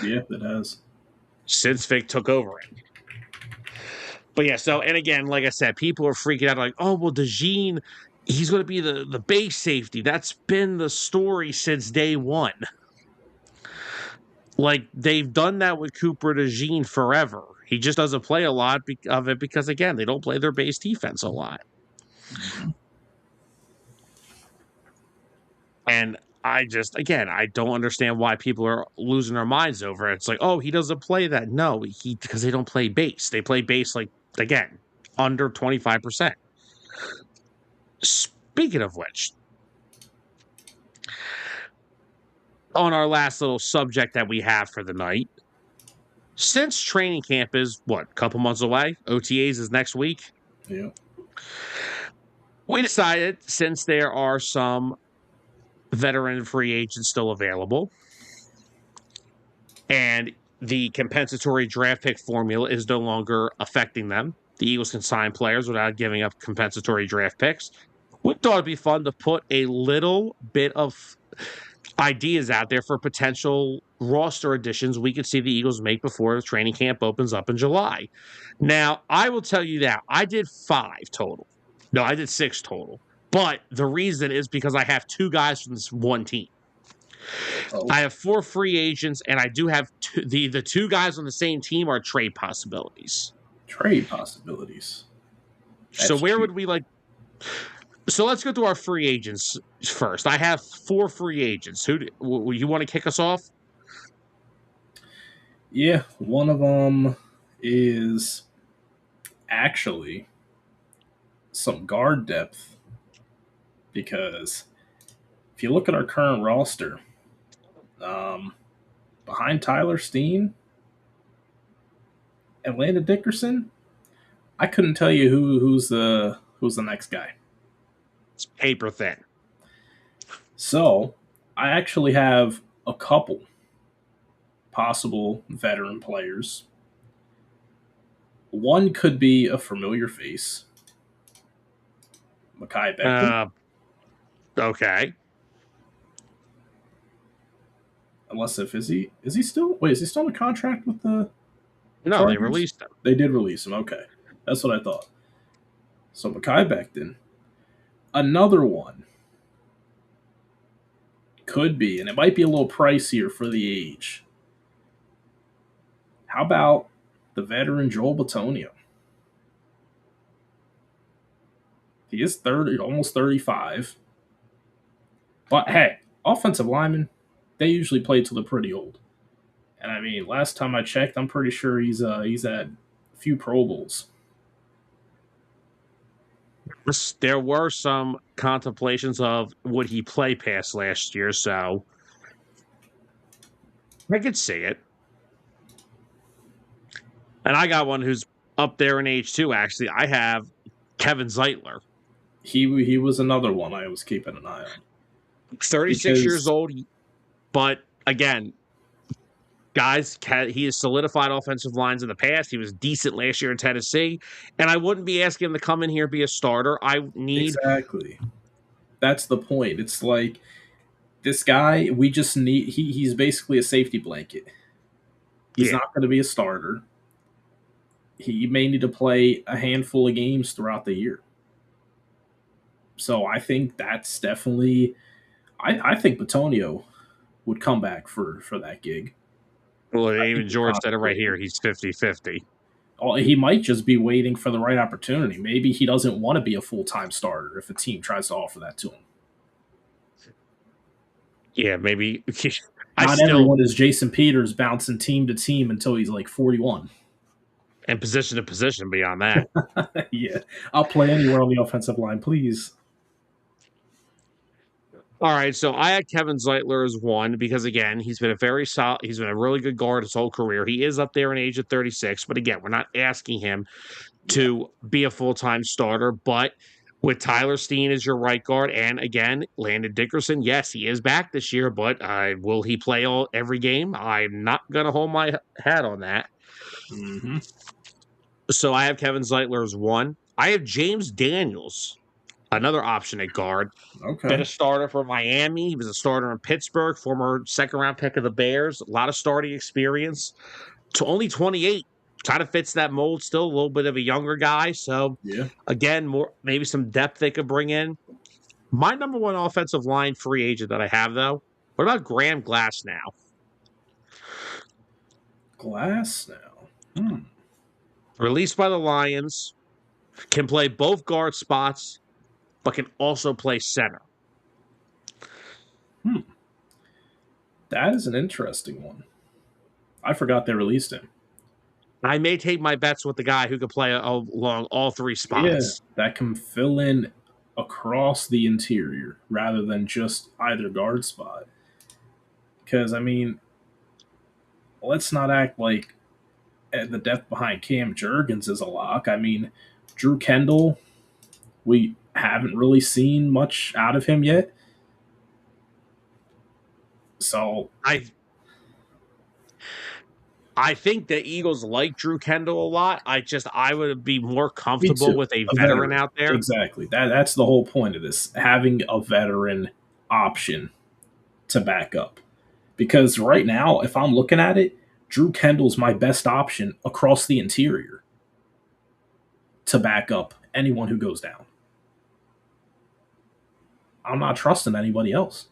Yeah, it has. Since Vic took over it. But yeah, so, and again, like I said, people are freaking out like, oh, well, DeJean, he's going to be the base safety. That's been the story since day one. Like, they've done that with Cooper DeJean forever. He just doesn't play a lot of it because, again, they don't play their base defense a lot. Mm-hmm. And I don't understand why people are losing their minds over it. It's like, oh, he doesn't play that. No, because they don't play base. They play base like, again, under 25%. Speaking of which, on our last little subject that we have for the night, since training camp is what, a couple months away, OTAs is next week. Yeah. We decided, since there are some veteran free agents still available, and the compensatory draft pick formula is no longer affecting them, the Eagles can sign players without giving up compensatory draft picks. We thought it'd be fun to put a little bit of ideas out there for potential roster additions we could see the Eagles make before the training camp opens up in July. Now, I will tell you that I did 5 total. No, I did 6 total. But the reason is because I have 2 guys from this one team. Oh, I have 4 free agents, and I do have the 2 guys on the same team are trade possibilities. trade possibilities. So That's where cheap. would we like? So let's go through our free agents first. I have 4 free agents. You want to kick us off? Yeah, one of them is actually some guard depth because if you look at our current roster, um, behind Tyler Steen and Landon Dickerson, I couldn't tell you who's the next guy. It's paper thin. So I actually have a couple possible veteran players. One could be a familiar face, Makai Becton, Okay. unless if is he still wait is he still in a contract with the No, they Chargers? released them. They did release him. Okay, that's what I thought. So Makai Becton, another one could be, and it might be a little pricier for the age. How about the veteran Joel Batonio? He is 30, almost 35. But hey, offensive linemen, they usually play till they're pretty old. And I mean, last time I checked, I'm pretty sure he's at a few Pro Bowls. There were some contemplations of would he play past last year, so I could see it. And I got one who's up there in age too. Actually, I have Kevin Zeitler, He was another one I was keeping an eye on 36 years because old, but again, guys, he has solidified offensive lines in the past. He was decent last year in Tennessee, and I wouldn't be asking him to come in here and be a starter. I need exactly that's the point. It's like this guy, we just need he's basically a safety blanket. He's yeah. not going to be a starter. He may need to play a handful of games throughout the year. So I think that's definitely I think Batonio would come back for that gig. Well, I think even he's George said it right contemplating here. it. He's 50-50. He might just be waiting for the right opportunity. Maybe he doesn't want to be a full time starter if a team tries to offer that to him. Yeah, maybe. Not everyone is Jason Peters bouncing team to team until he's like 41. And position to position beyond that. Yeah, I'll play anywhere on the offensive line, please. All right, so I had Kevin Zeitler as one because again, he's been a very solid, he's been a really good guard his whole career. He is up there in age of 36, but again, we're not asking him Yeah. to be a full-time starter, but with Tyler Steen as your right guard, and again, Landon Dickerson, yes, he is back this year, but will he play every game? I'm not going to hold my hat on that. Mm-hmm. So I have Kevin Zeitler as one. I have James Daniels, another option at guard. Been Okay. a starter for Miami. He was a starter in Pittsburgh, former second-round pick of the Bears. A lot of starting experience. To only 28, kind of fits that mold. Still a little bit of a younger guy. So Yeah. again, more maybe some depth they could bring in. My number one offensive line free agent that I have though. What about Graham Glass now? Glass now. Hmm. Released by the Lions, can play both guard spots. but can also play center. That is an interesting one. I forgot they released him. I may take my bets with the guy who could play along all three Yeah, spots. that can fill in across the interior rather than just either guard spot. Because, I mean, let's not act like the depth behind Cam Jurgens is a lock. I mean, Drew Kendall, we haven't really seen much out of him yet. So, I think the Eagles like Drew Kendall a lot. I would be more me comfortable too. with a A veteran veteran. out there. Exactly. That's the whole point of this, having a veteran option to back up. Because right now, if I'm looking at it, Drew Kendall's my best option across the interior to back up anyone who goes down. I'm not trusting anybody else.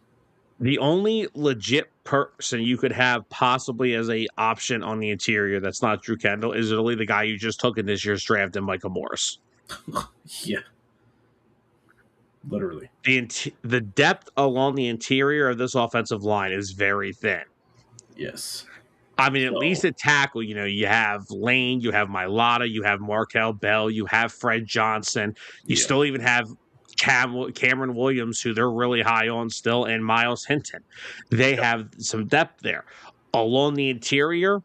The only legit person you could have possibly as a option on the interior that's not Drew Kendall is really the guy you just took in this year's draft, and Micah Morris. Yeah, literally. The depth along the interior of this offensive line is very thin. Yes. I mean, at least So, at tackle, you have Lane, you have Mailata, you have Markel Bell, you have Fred Johnson. You yeah. still even have Cameron Williams, who they're really high on still, and Miles Hinton. They Yep. have some depth there. Along the interior,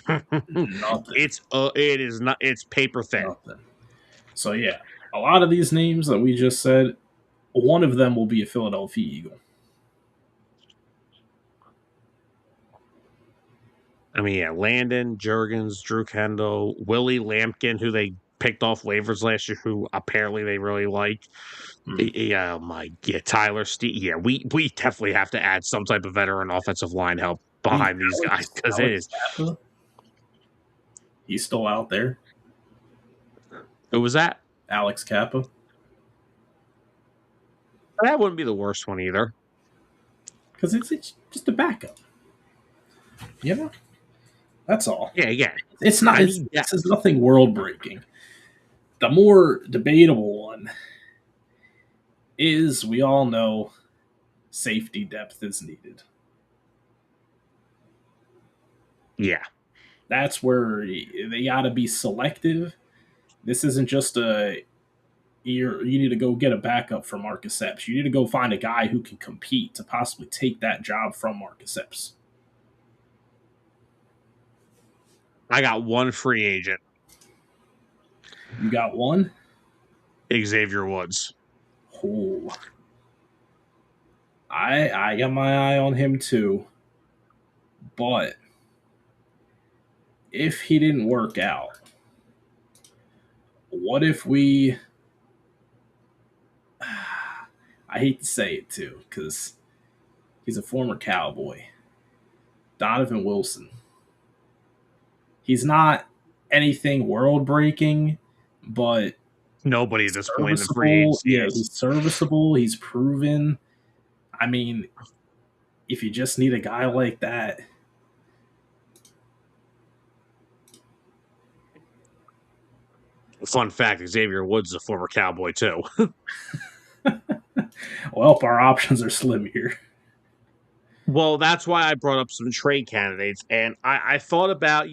Nothing. it is not, it's paper thin. Nothing. So yeah, a lot of these names that we just said, one of them will be a Philadelphia Eagle. I mean, yeah, Landon, Jurgens, Drew Kendall, Willie Lampkin, who they picked off waivers last year, who apparently they really like. Yeah, Tyler Steve. Yeah, we definitely have to add some type of veteran offensive line help behind these guys because it is. Kappa, he's still out there. Who was that? Alex Kappa. That wouldn't be the worst one either. Because it's just a backup. You know? That's all. Yeah, yeah. It's not. This is nothing world breaking. The more debatable one is, we all know, safety depth is needed. Yeah. That's where they got to be selective. This isn't just you need to go get a backup for Marcus Epps. You need to go find a guy who can compete to possibly take that job from Marcus Epps. I got one free agent. You got one? Xavier Woods. Oh. I got my eye on him too. But if he didn't work out, what if we I hate to say it too, because he's a former Cowboy. Donovan Wilson. He's not anything world breaking, but nobody at this point in the free agency. Yeah, he's serviceable. He's proven. I mean, if you just need a guy like that. Fun fact, Xavier Woods is a former Cowboy too. Well, our options are slim here. Well, that's why I brought up some trade candidates. And I thought about,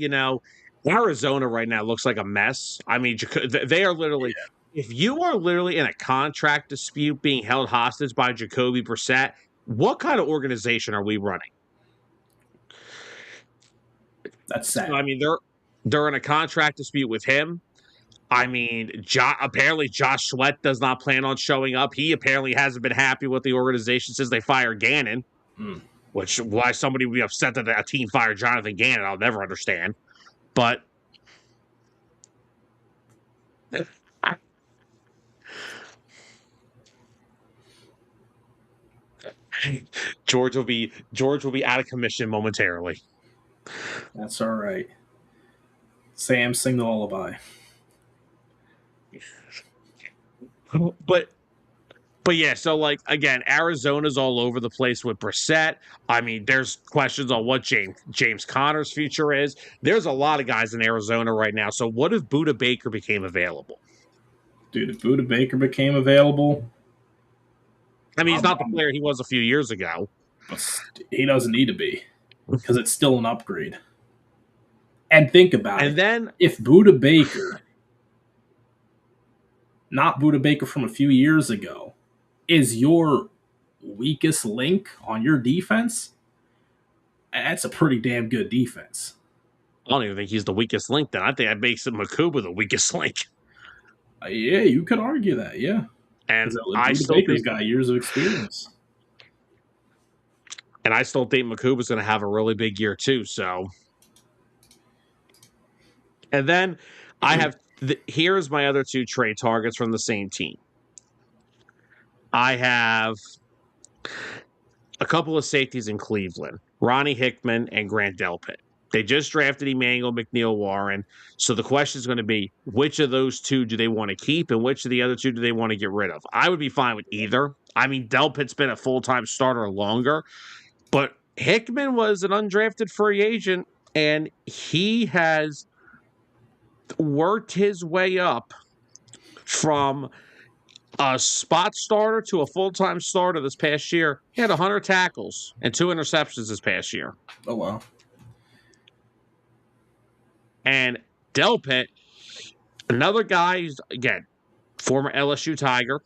Arizona right now looks like a mess. I mean, they are literally, if you are literally in a contract dispute being held hostage by Jacoby Brissett, what kind of organization are we running? That's sad. I mean, they're in a contract dispute with him. I mean, apparently Josh Sweat does not plan on showing up. He apparently hasn't been happy with the organization since they fired Gannon, which why somebody would be upset that a team fired Jonathan Gannon, I'll never understand. But George will be out of commission momentarily. That's all right. Sam, sing the lullaby. But yeah, so like again, Arizona's all over the place with Brissett. I mean, there's questions on what James Conner's future is. There's a lot of guys in Arizona right now. So what if Budda Baker became available? Dude, if Buda Baker became available, I mean, he's not the I'm player he was a few years ago. but he doesn't need to be because it's still an upgrade. And think about And it. then, If Buda Baker, not Buda Baker from a few years ago, is your weakest link on your defense, that's a pretty damn good defense. I don't even think he's the weakest link. Then I think that makes Makuba the weakest link. Yeah, you could argue that, yeah. And Because I Buda still Baker's think, got years of experience. and I still think Makuba's going to have a really big year too. So, and then I have here's my other two trade targets from the same team. I have a couple of safeties in Cleveland, Ronnie Hickman and Grant Delpit. They just drafted Emmanuel McNeil-Warren. So the question is going to be, which of those two do they want to keep and which of the other two do they want to get rid of? I would be fine with either. I mean, Delpit's been a full-time starter longer, but Hickman was an undrafted free agent, and he has worked his way up from a spot starter to a full-time starter this past year. He had 100 tackles and 2 interceptions this past year. Oh, wow. And Delpit, another guy who's, again, former LSU Tiger,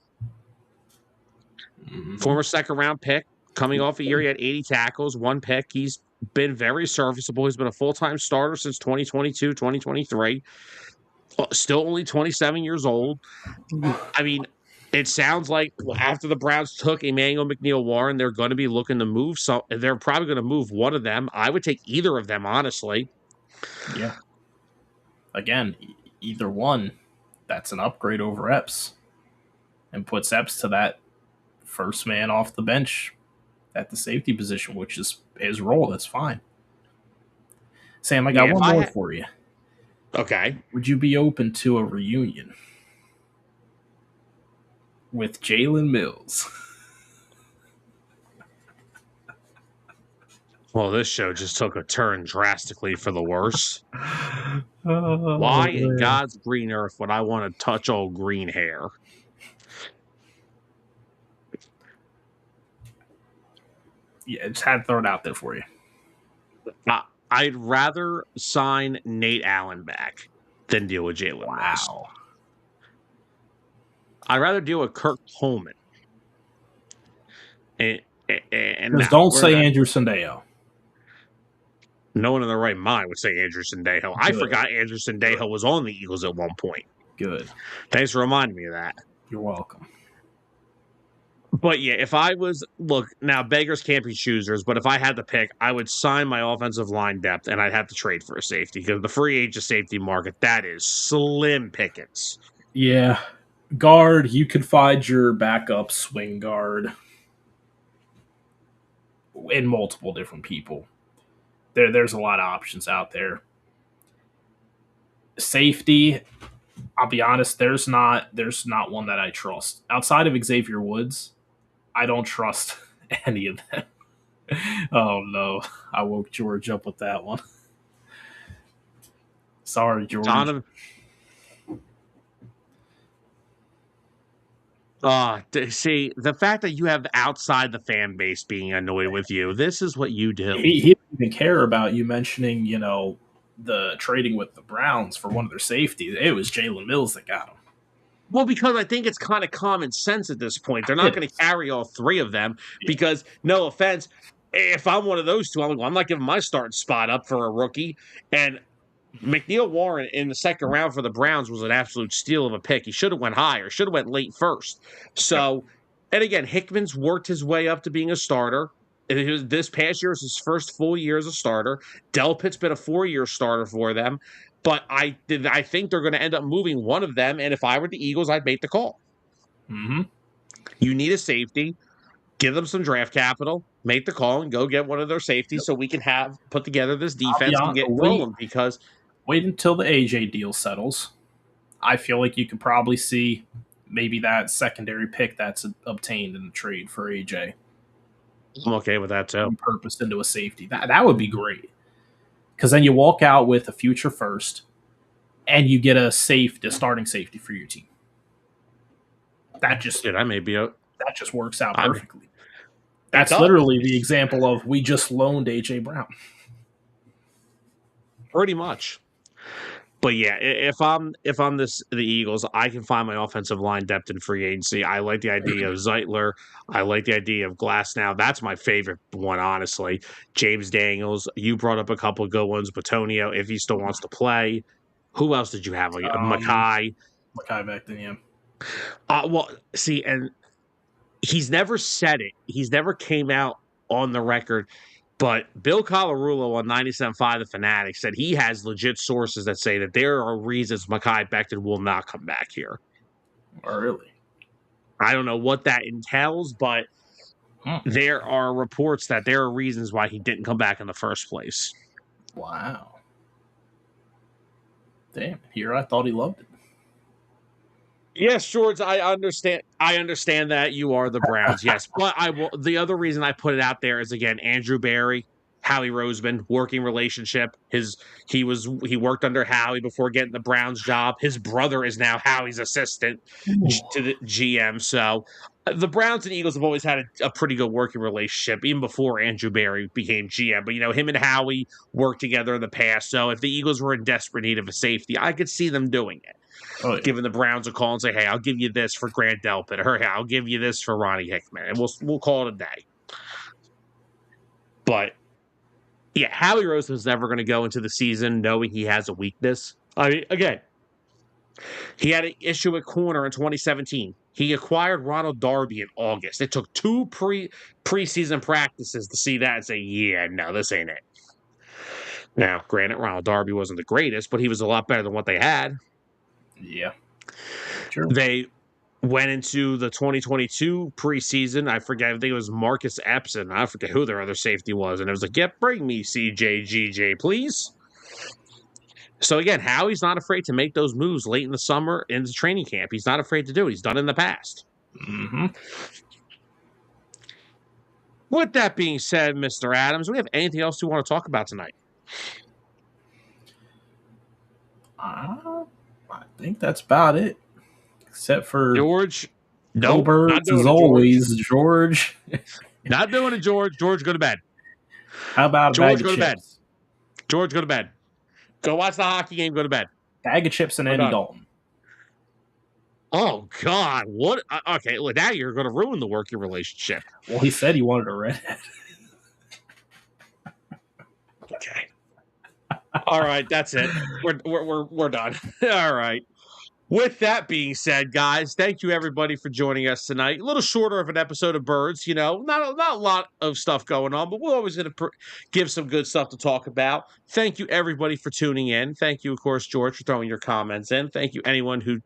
former second-round pick, coming off a year he had 80 tackles, 1 pick. He's been very serviceable. He's been a full-time starter since 2022, 2023. Still only 27 years old. I mean, it sounds like after the Browns took Emmanuel McNeil-Warren, they're going to be looking to move. So they're probably going to move one of them. I would take either of them, honestly. Yeah. Again, either one, that's an upgrade over Epps and puts Epps to that first man off the bench at the safety position, which is his role. That's fine. Sam, I got one more for you. Okay. Would you be open to a reunion with Jalen Mills? Well, this show just took a turn drastically for the worse. Why in God's green earth would I want to touch old green hair? Yeah, just had to throw it out there for you. I'd rather sign Nate Allen back than deal with Jalen Mills. I'd rather deal with Kirk Coleman. And don't say Andrew Sendejo. No one in their right mind would say Andrew Sendejo. Good. I forgot Andrew Sendejo was on the Eagles at one point. Good. Thanks for reminding me of that. You're welcome. But yeah, if I was, look, now beggars can't be choosers, but if I had to pick, I would sign my offensive line depth and I'd have to trade for a safety because the free agent safety market, that is slim pickings. Yeah. Guard, you could find your backup swing guard in multiple different people. There's a lot of options out there. Safety, I'll be honest, there's not one that I trust. Outside of Xavier Woods, I don't trust any of them. Oh no, I woke George up with that one. Sorry, George. See, the fact that you have outside the fan base being annoyed with you, this is what you do. He didn't even care about you mentioning, the trading with the Browns for one of their safeties. It was Jalen Mills that got him. Well, because I think it's kind of common sense at this point. They're not going to carry all 3 of them because, no offense, if I'm one of those 2, I'm not giving my starting spot up for a rookie. And McNeil-Warren in the second round for the Browns was an absolute steal of a pick. He should have went higher, should have went late first. So, and again, Hickman's worked his way up to being a starter. This past year was his first full year as a starter. Delpit's been a 4-year starter for them. But I think they're going to end up moving one of them, and if I were the Eagles, I'd make the call. Mm-hmm. You need a safety. Give them some draft capital. Make the call and go get one of their safeties so we can put together this defense and get rolling. Because wait until the AJ deal settles. I feel like you could probably see maybe that secondary pick that's obtained in the trade for AJ. I'm okay with that too. Repurposed into a safety. That would be great. Because then you walk out with a future first, and you get a starting safety for your team. That just Shit, I may be out. that just works out I'm perfectly. That's literally the example of we just loaned AJ Brown. pretty much. But yeah, if I'm the Eagles, I can find my offensive line depth in free agency. I like the idea of Zeitler. I like the idea of Glass. Now that's my favorite one, honestly. James Daniels. You brought up a couple of good ones. Batonio, if he still wants to play. Who else did you have? Like Makai. Makai back then, yeah. Well, see, and he's never said it. He's never came out on the record. But Bill Colarulo on 97.5 The Fanatic said he has legit sources that say that there are reasons Makai Becton will not come back here. Oh, really? I don't know what that entails, but there are reports that there are reasons why he didn't come back in the first place. Wow. Damn, here I thought he loved it. Yes, George, I understand. I understand that you are the Browns, yes. But I will. The other reason I put it out there is, again, Andrew Barry, Howie Roseman, working relationship. He worked under Howie before getting the Browns job. His brother is now Howie's assistant to the GM. So the Browns and Eagles have always had a pretty good working relationship, even before Andrew Barry became GM. But him and Howie worked together in the past. So if the Eagles were in desperate need of a safety, I could see them doing it. Oh, yeah. Giving the Browns a call and say, "Hey, I'll give you this for Grant Delpit," or "Hey, I'll give you this for Ronnie Hickman," and we'll call it a day. But yeah, Howie Roseman's never going to go into the season knowing he has a weakness. I mean, again, he had an issue at corner in 2017. He acquired Ronald Darby in August. It took two preseason practices to see that and say, "Yeah, no, this ain't it." Now, granted, Ronald Darby wasn't the greatest, but he was a lot better than what they had. Yeah. Sure. They went into the 2022 preseason. I forget. I think it was Marcus Epps, and I forget who their other safety was. And it was like, "Yep, bring me CJGJ, please." So again, Howie's not afraid to make those moves late in the summer into training camp. He's not afraid to do it. He's done it in the past. Mm-hmm. With that being said, Mr. Adams, do we have anything else you want to talk about tonight? I think that's about it. Except for George. No Birds, as always, George. Not doing it, George. George, go to bed. How about George, go to bed. George, go to bed. Go watch the hockey game, go to bed. Bag of chips and Andy Dalton. Oh, God. What? Okay, well, now you're going to ruin the working relationship. Well, he said he wanted a redhead. Okay. All right, that's it. We're done. All right. With that being said, guys, thank you everybody for joining us tonight. A little shorter of an episode of Birds, not a lot of stuff going on, but we're always going to give some good stuff to talk about. Thank you everybody for tuning in. Thank you, of course, George, for throwing your comments in. Thank you anyone who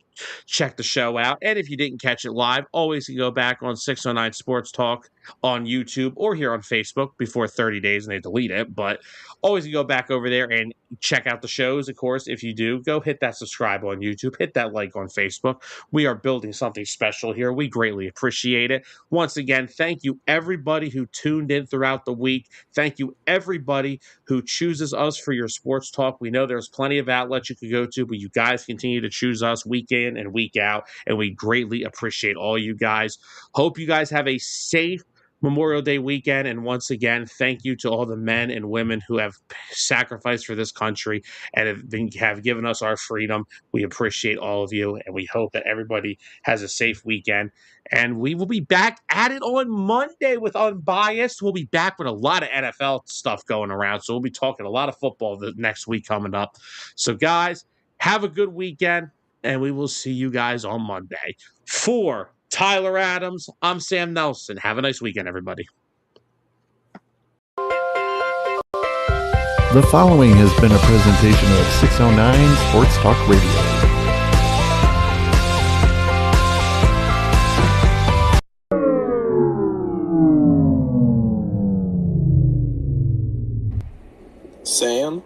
checked the show out. And if you didn't catch it live, always you go back on 609 Sports Talk on YouTube or here on Facebook before 30 days and they delete it. But always you go back over there and check out the shows. Of course, if you do, go hit that subscribe on YouTube, hit that like on Facebook. We are building something special here. We greatly appreciate it. Once again, thank you everybody who tuned in throughout the week. Thank you everybody who chooses us for your sports talk. We know there's plenty of outlets you could go to, but you guys continue to choose us week in and week out, and we greatly appreciate all you guys. Hope you guys have a safe Memorial Day weekend. And once again, thank you to all the men and women who have sacrificed for this country and have given us our freedom. We appreciate all of you, and we hope that everybody has a safe weekend. And we will be back at it on Monday with Unbiased. We'll be back with a lot of NFL stuff going around. So we'll be talking a lot of football the next week coming up. So guys, have a good weekend, and we will see you guys on Monday. For Tyler Adams, I'm Sam Nelson. Have a nice weekend, everybody. The following has been a presentation of 609 Sports Talk Radio. Sam?